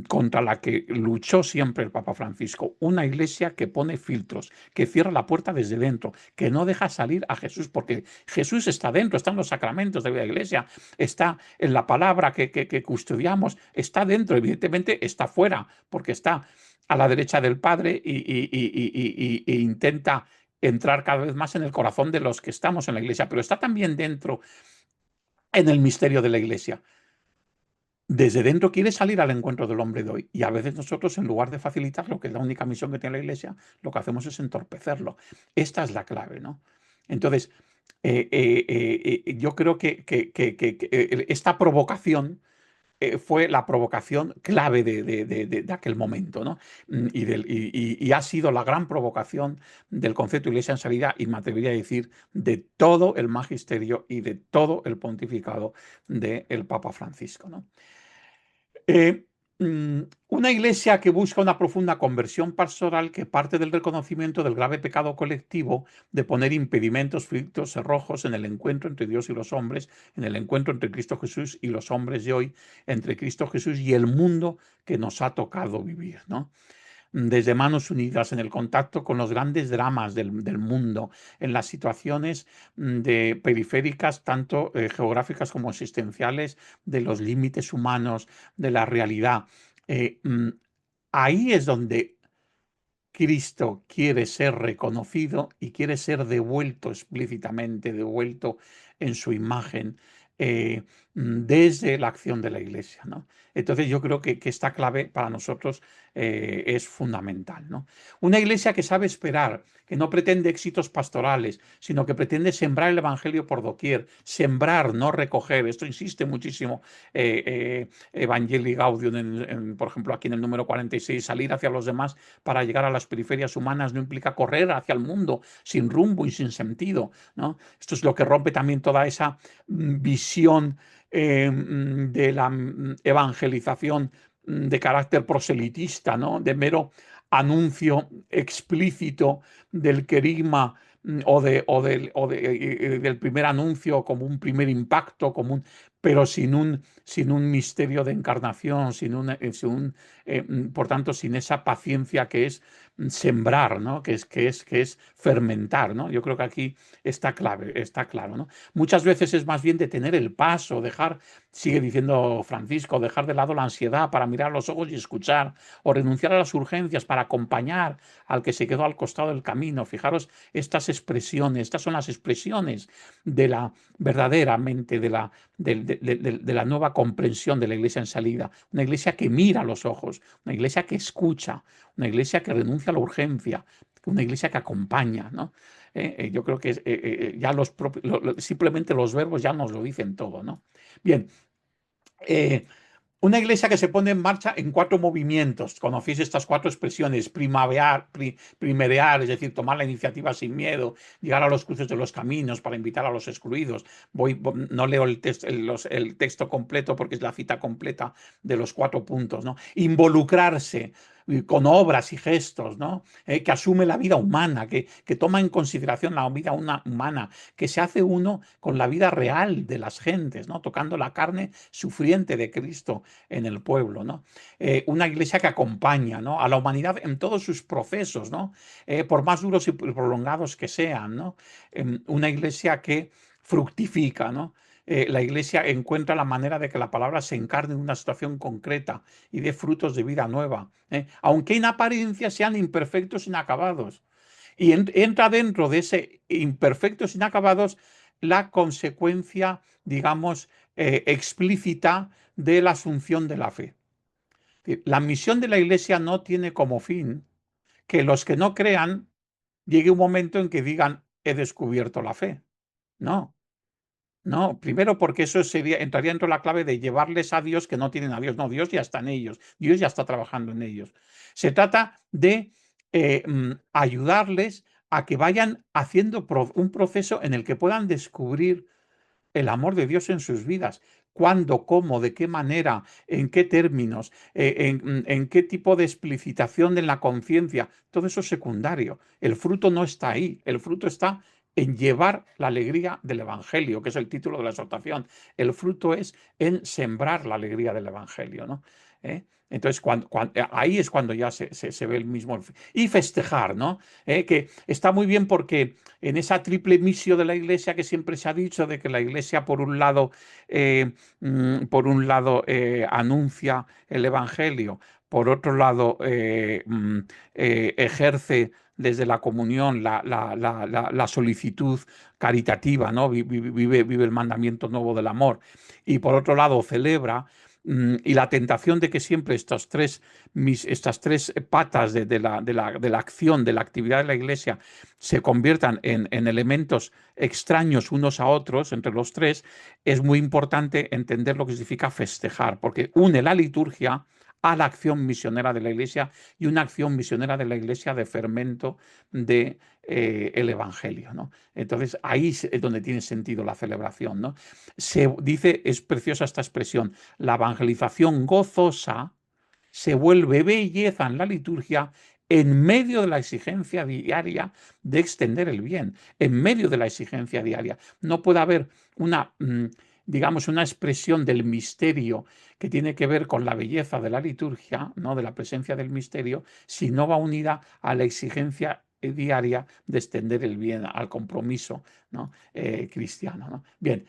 contra la que luchó siempre el Papa Francisco, una iglesia que pone filtros, que cierra la puerta desde dentro, que no deja salir a Jesús, porque Jesús está dentro, está en los sacramentos de la iglesia, está en la palabra que custodiamos, está dentro, evidentemente está fuera, porque está a la derecha del Padre e intenta entrar cada vez más en el corazón de los que estamos en la iglesia, pero está también dentro en el misterio de la iglesia. Desde dentro quiere salir al encuentro del hombre de hoy, y a veces nosotros, en lugar de facilitarlo, que es la única misión que tiene la iglesia, lo que hacemos es entorpecerlo. Esta es la clave, ¿no? Entonces, yo creo que esta provocación fue la provocación clave de aquel momento, ¿no? Y ha sido la gran provocación del concepto de iglesia en salida, y me atrevería a decir de todo el magisterio y de todo el pontificado del Papa Francisco, ¿no? Una iglesia que busca una profunda conversión pastoral que parte del reconocimiento del grave pecado colectivo de poner impedimentos, filtros, cerrojos en el encuentro entre Dios y los hombres, en el encuentro entre Cristo Jesús y los hombres de hoy, entre Cristo Jesús y el mundo que nos ha tocado vivir, ¿no? Desde Manos Unidas, en el contacto con los grandes dramas del mundo, en las situaciones de periféricas, tanto geográficas como existenciales, de los límites humanos, de la realidad. Ahí es donde Cristo quiere ser reconocido y quiere ser devuelto explícitamente, devuelto en su imagen desde la acción de la Iglesia, ¿no? Entonces yo creo que esta clave para nosotros es fundamental, ¿no? Una Iglesia que sabe esperar, que no pretende éxitos pastorales, sino que pretende sembrar el Evangelio por doquier, sembrar, no recoger. Esto insiste muchísimo Evangelii Gaudium, por ejemplo, aquí en el número 46, salir hacia los demás para llegar a las periferias humanas no implica correr hacia el mundo sin rumbo y sin sentido, ¿no? Esto es lo que rompe también toda esa visión de la evangelización de carácter proselitista, ¿no? De mero anuncio explícito del querigma del primer anuncio como un primer impacto, pero sin un misterio de encarnación, por tanto, sin esa paciencia que es sembrar, ¿no? que es fermentar, ¿no? Yo creo que aquí está claro, ¿no? Muchas veces es más bien detener el paso, sigue diciendo Francisco, dejar de lado la ansiedad para mirar a los ojos y escuchar, o renunciar a las urgencias para acompañar al que se quedó al costado del camino. Fijaros estas son las expresiones de la verdaderamente de la nueva comprensión de la Iglesia en salida. Una Iglesia que mira a los ojos, una Iglesia que escucha, una Iglesia que renuncia a la urgencia, una Iglesia que acompaña, ¿no? Yo creo que ya simplemente los verbos ya nos lo dicen todo, ¿no? Bien, una Iglesia que se pone en marcha en 4 movimientos. Conocéis estas 4 expresiones: primerear, es decir, tomar la iniciativa sin miedo, llegar a los cruces de los caminos para invitar a los excluidos. No leo el texto completo porque es la cita completa de los 4 puntos, ¿no? Involucrarse con obras y gestos, ¿no? Que asume la vida humana, que toma en consideración la vida humana, que se hace uno con la vida real de las gentes, ¿no? Tocando la carne sufriente de Cristo en el pueblo, ¿no? Una Iglesia que acompaña, ¿no? A la humanidad en todos sus procesos, ¿no? Por más duros y prolongados que sean, ¿no? Una Iglesia que fructifica, ¿no? La Iglesia encuentra la manera de que la palabra se encarne en una situación concreta y dé frutos de vida nueva, aunque en apariencia sean imperfectos, inacabados. Y entra dentro de ese imperfectos, inacabados, la consecuencia, digamos, explícita de la asunción de la fe. La misión de la Iglesia no tiene como fin que los que no crean llegue un momento en que digan, he descubierto la fe. No. No, primero porque eso entraría dentro de la clave de llevarles a Dios que no tienen a Dios. No, Dios ya está en ellos, Dios ya está trabajando en ellos. Se trata de ayudarles a que vayan haciendo un proceso en el que puedan descubrir el amor de Dios en sus vidas. ¿Cuándo, cómo, de qué manera, en qué términos, en qué tipo de explicitación en la conciencia? Todo eso es secundario. El fruto no está ahí, el fruto está en llevar la alegría del Evangelio, que es el título de la exhortación. El fruto es en sembrar la alegría del Evangelio, ¿no? Entonces, ahí es cuando ya se ve el mismo. Y festejar, ¿no? Que está muy bien porque en esa triple misión de la Iglesia que siempre se ha dicho, de que la Iglesia, por un lado, anuncia el Evangelio, por otro lado, ejerce desde la comunión la solicitud caritativa, ¿no? Vive el mandamiento nuevo del amor. Y por otro lado, celebra. Y la tentación de que siempre estas tres patas de la acción, de la actividad de la Iglesia, se conviertan en elementos extraños unos a otros entre los tres, es muy importante entender lo que significa festejar, porque une la liturgia a la acción misionera de la Iglesia, y una acción misionera de la Iglesia de fermento de el Evangelio, ¿no? Entonces ahí es donde tiene sentido la celebración, ¿no? Se dice, es preciosa esta expresión, la evangelización gozosa se vuelve belleza en la liturgia en medio de la exigencia diaria de extender el bien, en medio de la exigencia diaria. No puede haber una, digamos, una expresión del misterio que tiene que ver con la belleza de la liturgia, ¿no? De la presencia del misterio, si no va unida a la exigencia diaria de extender el bien, al compromiso, ¿no? Cristiano, ¿no? Bien.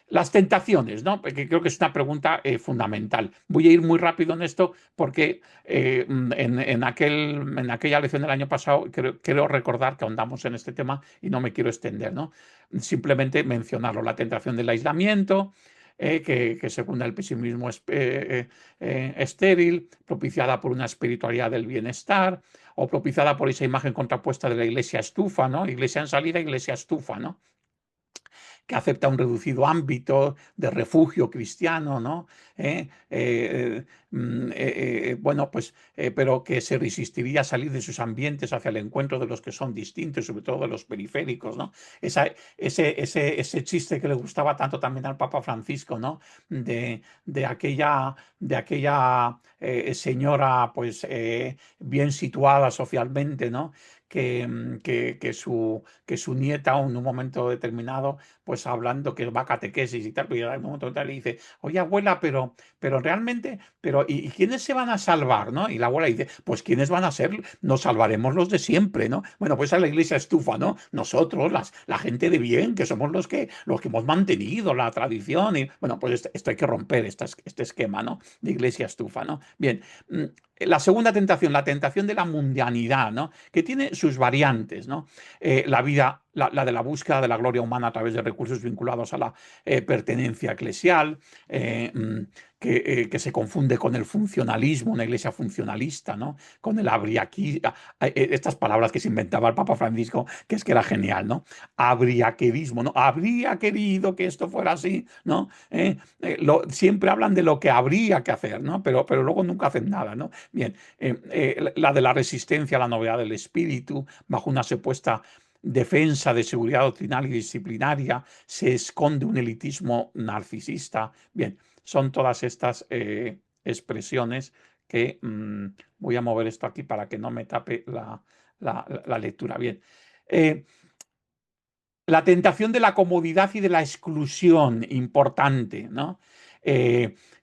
Las tentaciones, ¿no? Porque creo que es una pregunta fundamental. Voy a ir muy rápido en esto porque en aquella lección del año pasado creo recordar que ahondamos en este tema y no me quiero extender, ¿no? Simplemente mencionarlo, la tentación del aislamiento, que secunda el pesimismo estéril, propiciada por una espiritualidad del bienestar, o propiciada por esa imagen contrapuesta de la iglesia estufa, ¿no? Iglesia en salida, iglesia estufa, ¿no? Que acepta un reducido ámbito de refugio cristiano, ¿no? Bueno, pues, pero que se resistiría a salir de sus ambientes hacia el encuentro de los que son distintos, sobre todo de los periféricos, ¿no? Ese chiste que le gustaba tanto también al Papa Francisco, ¿no? De aquella señora, pues, bien situada socialmente, ¿no? Que su nieta en un momento determinado, pues hablando que va a catequesis y tal, pero en un momento determinado le dice, oye abuela, pero realmente, ¿y quiénes se van a salvar, no? Y la abuela dice, pues ¿quiénes van a ser? Nos salvaremos los de siempre, ¿no? Bueno, pues a la iglesia estufa, ¿no? Nosotros, la gente de bien, que somos los que hemos mantenido la tradición. Y bueno, pues esto hay que romper, este esquema, ¿no? De iglesia estufa, ¿no? Bien. La segunda tentación, la tentación de la mundanidad, ¿no? Que tiene sus variantes, ¿no? La vida, la de la búsqueda de la gloria humana a través de recursos vinculados a la pertenencia eclesial, que se confunde con el funcionalismo, una iglesia funcionalista, ¿no? Con el estas palabras que se inventaba el Papa Francisco, que es que era genial, ¿no? Abriaquerismo, ¿no? Habría querido que esto fuera así, ¿no? Siempre hablan de lo que habría que hacer, ¿no? Pero luego nunca hacen nada, ¿no? Bien, la de la resistencia a la novedad del espíritu, bajo una supuesta defensa de seguridad doctrinal y disciplinaria, se esconde un elitismo narcisista. Bien, son todas estas expresiones que voy a mover esto aquí para que no me tape la lectura. Bien. La tentación de la comodidad y de la exclusión, importante, ¿no?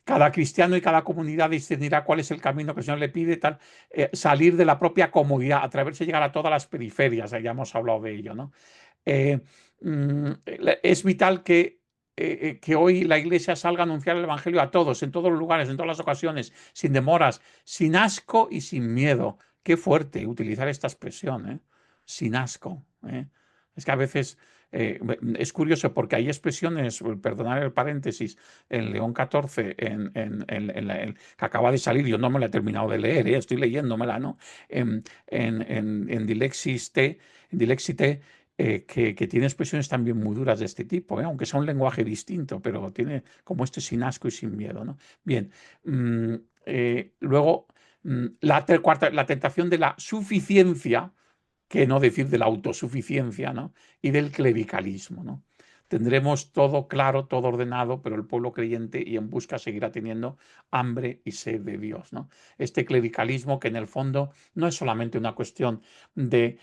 Cada cristiano y cada comunidad discernirá cuál es el camino que el Señor le pide, tal, salir de la propia comodidad, atreverse a llegar a todas las periferias, ya hemos hablado de ello, ¿no? Es vital que hoy la Iglesia salga a anunciar el Evangelio a todos, en todos los lugares, en todas las ocasiones, sin demoras, sin asco y sin miedo. Qué fuerte utilizar esta expresión, ¿eh? Sin asco. Es que a veces es curioso porque hay expresiones, perdonad el paréntesis, en León XIV, que acaba de salir, yo no me la he terminado de leer, estoy leyéndomela, ¿no? En Dilexite, que tiene expresiones también muy duras de este tipo, aunque sea un lenguaje distinto, pero tiene como este sin asco y sin miedo, ¿no? Bien, luego la tentación de la suficiencia, que no decir de la autosuficiencia, ¿no? Y del clericalismo, ¿no? Tendremos todo claro, todo ordenado, pero el pueblo creyente y en busca seguirá teniendo hambre y sed de Dios, ¿no? Este clericalismo que en el fondo no es solamente una cuestión de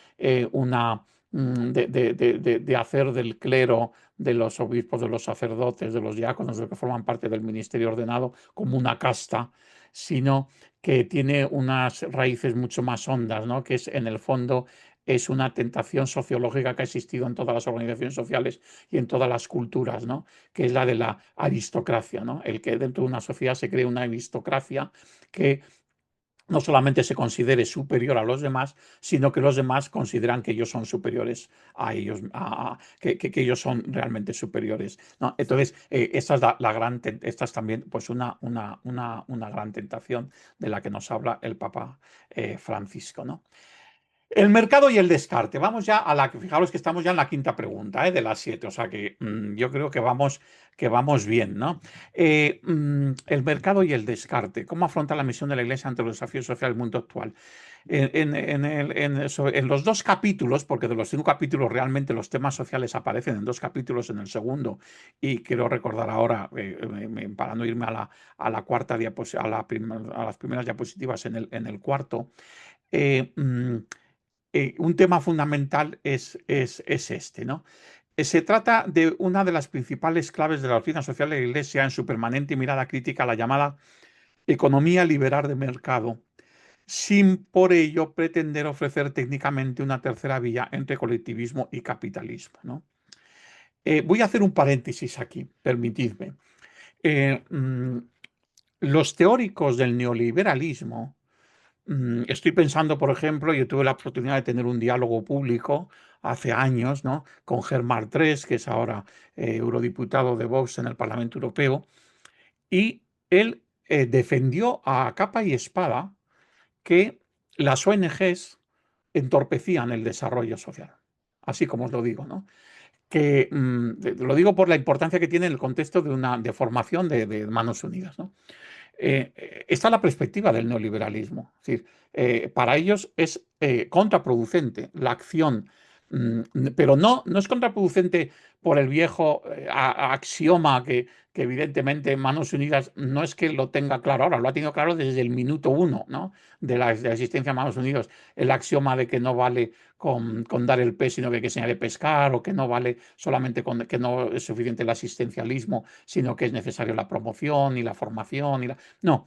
de hacer del clero, de los obispos, de los sacerdotes, de los diáconos, de los que forman parte del ministerio ordenado, como una casta, sino que tiene unas raíces mucho más hondas, ¿no? Que es en el fondo es una tentación sociológica que ha existido en todas las organizaciones sociales y en todas las culturas, ¿no? Que es la de la aristocracia, ¿no? El que dentro de una sociedad se cree una aristocracia que no solamente se considere superior a los demás, sino que los demás consideran que ellos son superiores a ellos, que ellos son realmente superiores, ¿no? Entonces, esta es también pues una gran tentación de la que nos habla el Papa Francisco, ¿no? El mercado y el descarte. Vamos ya a fijaros que estamos ya en la quinta pregunta, de las 7, o sea que yo creo que vamos bien, ¿no? El mercado y el descarte. ¿Cómo afronta la misión de la Iglesia ante los desafíos sociales del mundo actual? En los 2 capítulos, porque de los 5 capítulos realmente los temas sociales aparecen en 2 capítulos en el segundo, y quiero recordar ahora, para no irme a la cuarta a las primeras diapositivas en el cuarto, un tema fundamental es este, ¿no? Se trata de una de las principales claves de la doctrina social de la Iglesia en su permanente mirada crítica a la llamada economía liberal de mercado, sin por ello pretender ofrecer técnicamente una tercera vía entre colectivismo y capitalismo, ¿no? Voy a hacer un paréntesis aquí, permitidme. Los teóricos del neoliberalismo, estoy pensando, por ejemplo, yo tuve la oportunidad de tener un diálogo público hace años, ¿no?, con Germán Tertsch, que es ahora eurodiputado de Vox en el Parlamento Europeo, y él defendió a capa y espada que las ONGs entorpecían el desarrollo social, así como os lo digo, ¿no? Que lo digo por la importancia que tiene en el contexto de formación de Manos Unidas, ¿no? Esta es la perspectiva del neoliberalismo. Es decir, para ellos es contraproducente la acción, pero no es contraproducente por el viejo axioma que evidentemente Manos Unidas no es que lo tenga claro ahora, lo ha tenido claro desde el minuto 1, ¿no?, de la existencia de Manos Unidas, el axioma de que no vale con dar el pez, sino que hay que enseñar a pescar, o que no vale solamente que no es suficiente el asistencialismo, sino que es necesario la promoción y la formación. No,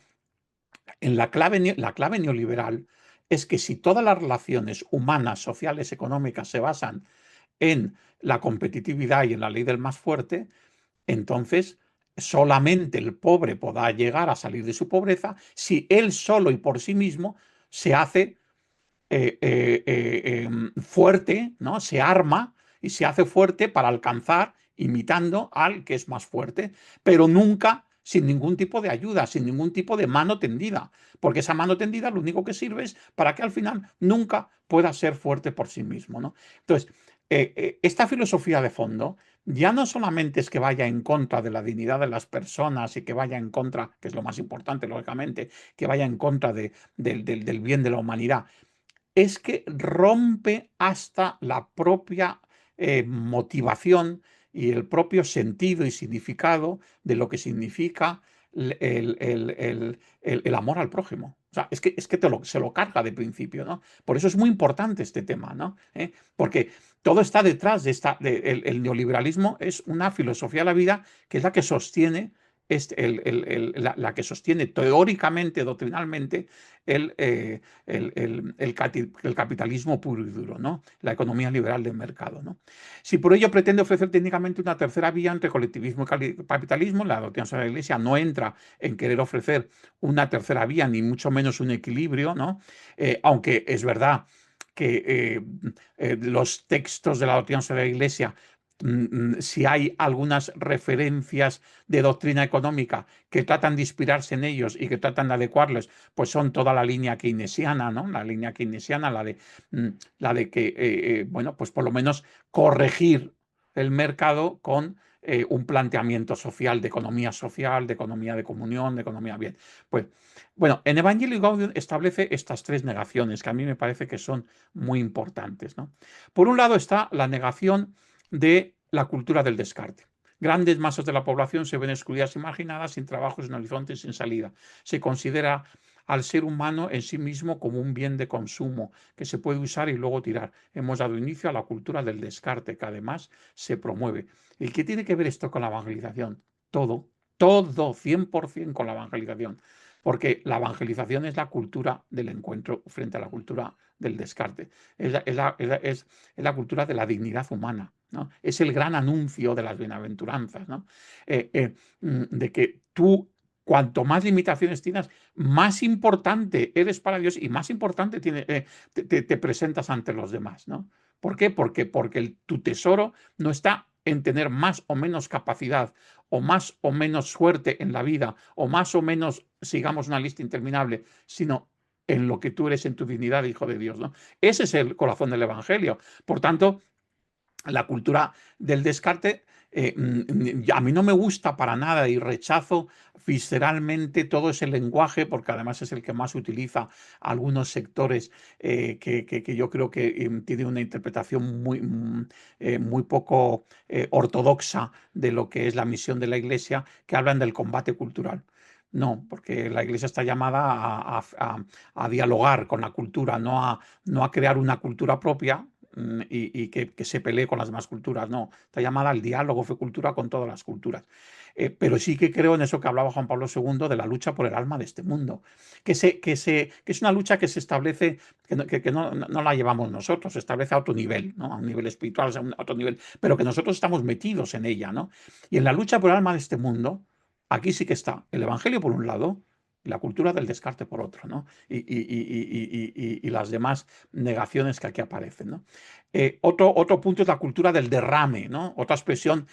la clave neoliberal es que si todas las relaciones humanas, sociales, económicas se basan en la competitividad y en la ley del más fuerte, entonces solamente el pobre podrá llegar a salir de su pobreza si él solo y por sí mismo se hace fuerte, ¿no?, se arma y se hace fuerte para alcanzar, imitando al que es más fuerte, pero nunca sin ningún tipo de ayuda, sin ningún tipo de mano tendida, porque esa mano tendida lo único que sirve es para que al final nunca pueda ser fuerte por sí mismo, ¿no? Entonces, esta filosofía de fondo ya no solamente es que vaya en contra de la dignidad de las personas y que vaya en contra, que es lo más importante, lógicamente, que vaya en contra del bien de la humanidad, es que rompe hasta la propia motivación y el propio sentido y significado de lo que significa el amor al prójimo. O sea, es que se lo carga de principio, ¿no? Por eso es muy importante este tema, ¿no? Porque todo está detrás el neoliberalismo es una filosofía de la vida que es la que sostiene la que sostiene teóricamente, doctrinalmente, el capitalismo puro y duro, ¿no?, la economía liberal del mercado, ¿no? Si por ello pretende ofrecer técnicamente una tercera vía entre colectivismo y capitalismo, la doctrina social de la Iglesia no entra en querer ofrecer una tercera vía, ni mucho menos un equilibrio, ¿no? Aunque es verdad que los textos de la doctrina social de la Iglesia, si hay algunas referencias de doctrina económica que tratan de inspirarse en ellos y que tratan de adecuarlos, pues son toda la línea keynesiana, ¿no? La línea keynesiana, la de que, bueno, pues por lo menos corregir el mercado con un planteamiento social, de economía de comunión, de economía bien. Pues, bueno, en Evangelio Gaudium establece estas 3 negaciones que a mí me parece que son muy importantes, ¿no? Por un lado está la negación de la cultura del descarte. Grandes masas de la población se ven excluidas y marginadas, sin trabajo, sin horizonte, sin salida. Se considera al ser humano en sí mismo como un bien de consumo que se puede usar y luego tirar. Hemos dado inicio a la cultura del descarte, que además se promueve. ¿Y qué tiene que ver esto con la evangelización? Todo, 100% con la evangelización. Porque la evangelización es la cultura del encuentro frente a la cultura del descarte. Es la cultura de la dignidad humana, ¿no? Es el gran anuncio de las bienaventuranzas, ¿no? De que tú, cuanto más limitaciones tienes, más importante eres para Dios y más importante te presentas ante los demás, ¿no? ¿Por qué? Porque tu tesoro no está en tener más o menos capacidad, o más o menos suerte en la vida, o más o menos, sigamos una lista interminable, sino en lo que tú eres en tu dignidad de hijo de Dios, ¿no? Ese es el corazón del Evangelio. Por tanto, la cultura del descarte, a mí no me gusta para nada y rechazo visceralmente todo ese lenguaje, porque además es el que más utiliza algunos sectores que yo creo que tiene una interpretación muy poco ortodoxa de lo que es la misión de la Iglesia, que hablan del combate cultural. No, porque la Iglesia está llamada a dialogar con la cultura, no a crear una cultura propia, y que se pelee con las demás culturas. No, está llamada al diálogo fe cultura con todas las culturas. Pero sí que creo en eso que hablaba Juan Pablo II de la lucha por el alma de este mundo, que es una lucha que se establece, que no la llevamos nosotros, se establece a otro nivel, ¿no? A un nivel espiritual, a otro nivel, pero que nosotros estamos metidos en ella, ¿no? Y en la lucha por el alma de este mundo, aquí sí que está el Evangelio por un lado y la cultura del descarte por otro, ¿no? Y las demás negaciones que aquí aparecen, ¿no? Otro punto es la cultura del derrame, ¿no? Otra expresión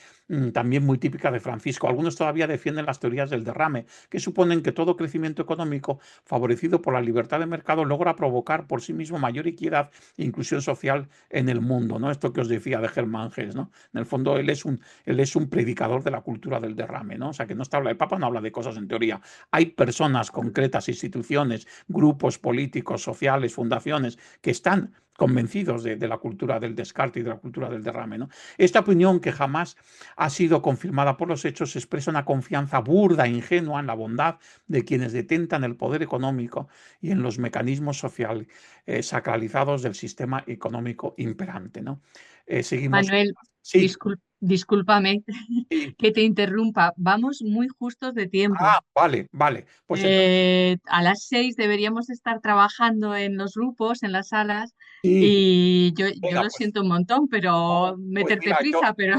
también muy típica de Francisco. Algunos todavía defienden las teorías del derrame, que suponen que todo crecimiento económico favorecido por la libertad de mercado logra provocar por sí mismo mayor equidad e inclusión social en el mundo, ¿no? Esto que os decía de Germán Hesse, ¿no? En el fondo él es un predicador de la cultura del derrame, ¿no? O sea, que no está habla, el Papa no habla de cosas en teoría. Hay personas concretas, instituciones, grupos políticos, sociales, fundaciones, que están convencidos de la cultura del descarte y de la cultura del derrame, ¿no? Esta opinión, que jamás ha sido confirmada por los hechos, expresa una confianza burda e ingenua en la bondad de quienes detentan el poder económico y en los mecanismos sociales sacralizados del sistema económico imperante, ¿no? Seguimos. Manuel, Sí, discúlpame sí. que te interrumpa. Vamos muy justos de tiempo. Vale, vale. Pues entonces, A las 6 deberíamos estar trabajando en los grupos, en las salas, sí, y yo venga, lo pues, siento un montón, pero no, pues meterte mira, yo prisa, pero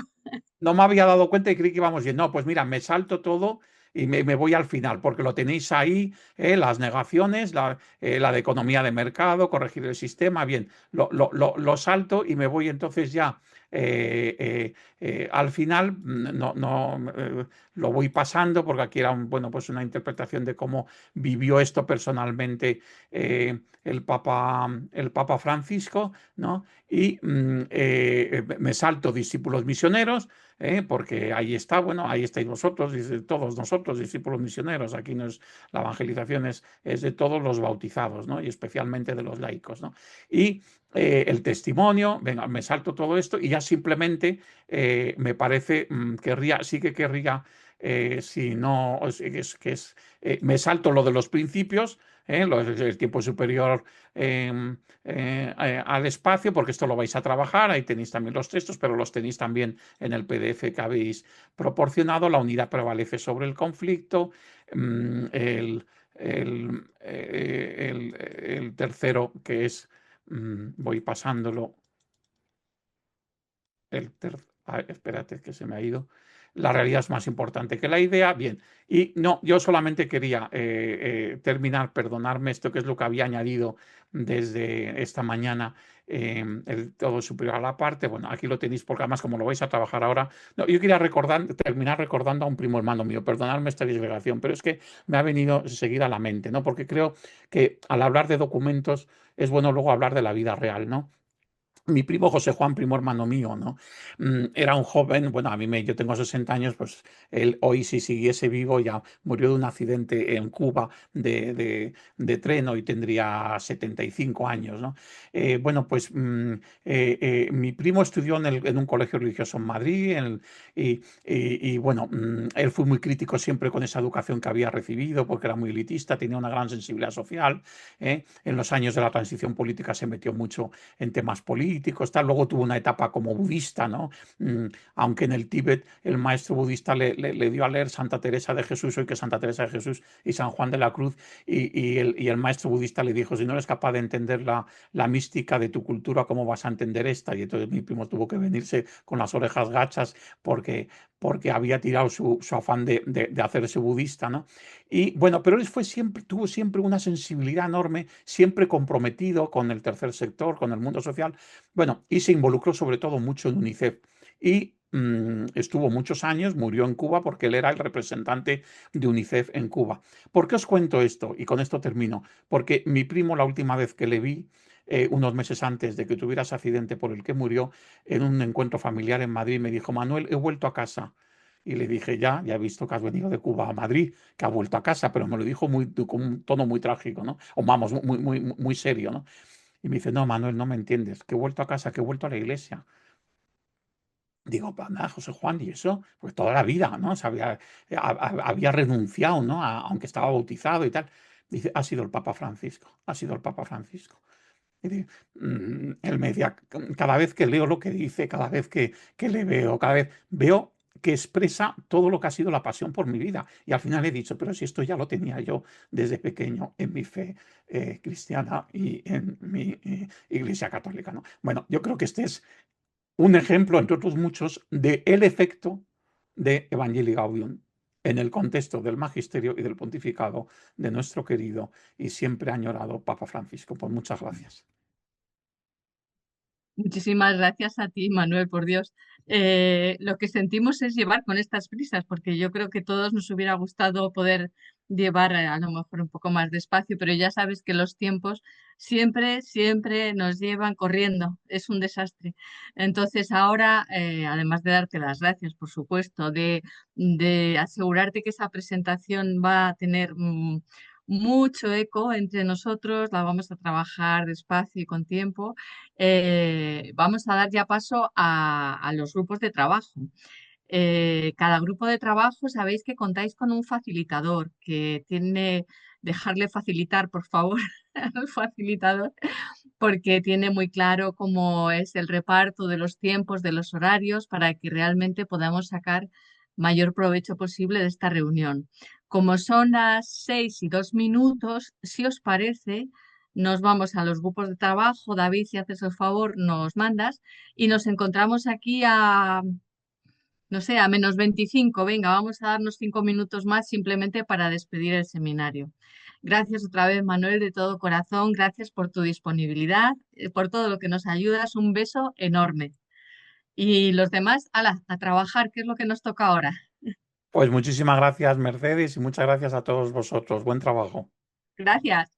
no me había dado cuenta y creí que íbamos bien. No, pues mira, me salto todo y me voy al final, porque lo tenéis ahí, las negaciones, la de economía de mercado, corregir el sistema, bien, lo salto y me voy entonces ya al final, lo voy pasando porque aquí era bueno, pues una interpretación de cómo vivió esto personalmente el Papa Francisco, ¿no? Y me salto discípulos misioneros, porque ahí está, bueno, ahí estáis vosotros, todos nosotros, discípulos misioneros. Aquí no es, la evangelización es de todos los bautizados, ¿no? Y especialmente de los laicos, ¿no? Y el testimonio, venga, me salto todo esto y ya simplemente me parece, sí que querría, si no, me salto lo de los principios, el tiempo superior al espacio, porque esto lo vais a trabajar, ahí tenéis también los textos, pero los tenéis también en el PDF que habéis proporcionado. La unidad prevalece sobre el conflicto. El, el tercero, que es, voy pasándolo, espérate que se me ha ido. La realidad es más importante que la idea. Bien, y no, yo solamente quería terminar, perdonarme esto que es lo que había añadido desde esta mañana, el todo superior a la parte. Bueno, aquí lo tenéis porque además como lo vais a trabajar ahora, no, yo quería terminar recordando a un primo hermano mío, perdonadme esta disgregación, pero es que me ha venido enseguida a la mente, ¿no? Porque creo que al hablar de documentos es bueno luego hablar de la vida real, ¿no? Mi primo José Juan, primo hermano mío, ¿no? Era un joven, bueno, yo tengo 60 años, pues él hoy si siguiese vivo ya murió de un accidente en Cuba de tren, hoy tendría 75 años, ¿no? Bueno, pues mi primo estudió en un colegio religioso en Madrid y bueno, él fue muy crítico siempre con esa educación que había recibido porque era muy elitista, tenía una gran sensibilidad social, en los años de la transición política se metió mucho en temas políticos, tal. Luego tuvo una etapa como budista, ¿no? Aunque en el Tíbet el maestro budista le dio a leer Santa Teresa de Jesús, hoy que Santa Teresa de Jesús y San Juan de la Cruz, y el maestro budista le dijo, si no eres capaz de entender la mística de tu cultura, ¿cómo vas a entender esta? Y entonces mi primo tuvo que venirse con las orejas gachas porque había tirado su afán de hacerse budista, ¿no? Y bueno, pero él tuvo siempre una sensibilidad enorme, siempre comprometido con el tercer sector, con el mundo social. Bueno, y se involucró sobre todo mucho en UNICEF. Y estuvo muchos años, murió en Cuba porque él era el representante de UNICEF en Cuba. ¿Por qué os cuento esto? Y con esto termino. Porque mi primo, la última vez que le vi, unos meses antes de que tuviera ese accidente por el que murió, en un encuentro familiar en Madrid, me dijo: Manuel, he vuelto a casa. Y le dije: ya he visto que has venido de Cuba a Madrid, que ha vuelto a casa, pero me lo dijo con un tono muy trágico, ¿no? O vamos, muy serio, ¿no? Y me dice: no, Manuel, no me entiendes, que he vuelto a casa, que he vuelto a la iglesia. Digo: "Pues nada, José Juan, y eso, pues toda la vida, ¿no? Se había renunciado, ¿no? Aunque estaba bautizado y tal". Dice: ha sido el Papa Francisco, ha sido el Papa Francisco. Él me decía: cada vez que leo lo que dice, cada vez que le veo, cada vez veo que expresa todo lo que ha sido la pasión por mi vida. Y al final he dicho: pero si esto ya lo tenía yo desde pequeño en mi fe cristiana y en mi iglesia católica, ¿no? Bueno, yo creo que este es un ejemplo, entre otros muchos, de el efecto de Evangelii Gaudium en el contexto del magisterio y del pontificado de nuestro querido y siempre añorado Papa Francisco. Pues muchas gracias. Muchísimas gracias a ti, Manuel, por Dios. Lo que sentimos es llevar con estas prisas, porque yo creo que todos nos hubiera gustado poder llevar a lo mejor un poco más despacio, pero ya sabes que los tiempos siempre nos llevan corriendo. Es un desastre. Entonces ahora, además de darte las gracias, por supuesto, de asegurarte que esa presentación va a tener mucho eco entre nosotros, la vamos a trabajar despacio y con tiempo. Vamos a dar ya paso a los grupos de trabajo. Cada grupo de trabajo sabéis que contáis con un facilitador que tiene, dejarle facilitar, por favor, al facilitador, porque tiene muy claro cómo es el reparto de los tiempos, de los horarios, para que realmente podamos sacar mayor provecho posible de esta reunión. Como son las 6:02, si os parece, nos vamos a los grupos de trabajo. David, si haces el favor, nos mandas y nos encontramos aquí a, no sé, a -25. Venga, vamos a darnos 5 minutos más simplemente para despedir el seminario. Gracias otra vez, Manuel, de todo corazón. Gracias por tu disponibilidad, por todo lo que nos ayudas. Un beso enorme. Y los demás, ala, a trabajar, que es lo que nos toca ahora. Pues muchísimas gracias, Mercedes, y muchas gracias a todos vosotros. Buen trabajo. Gracias.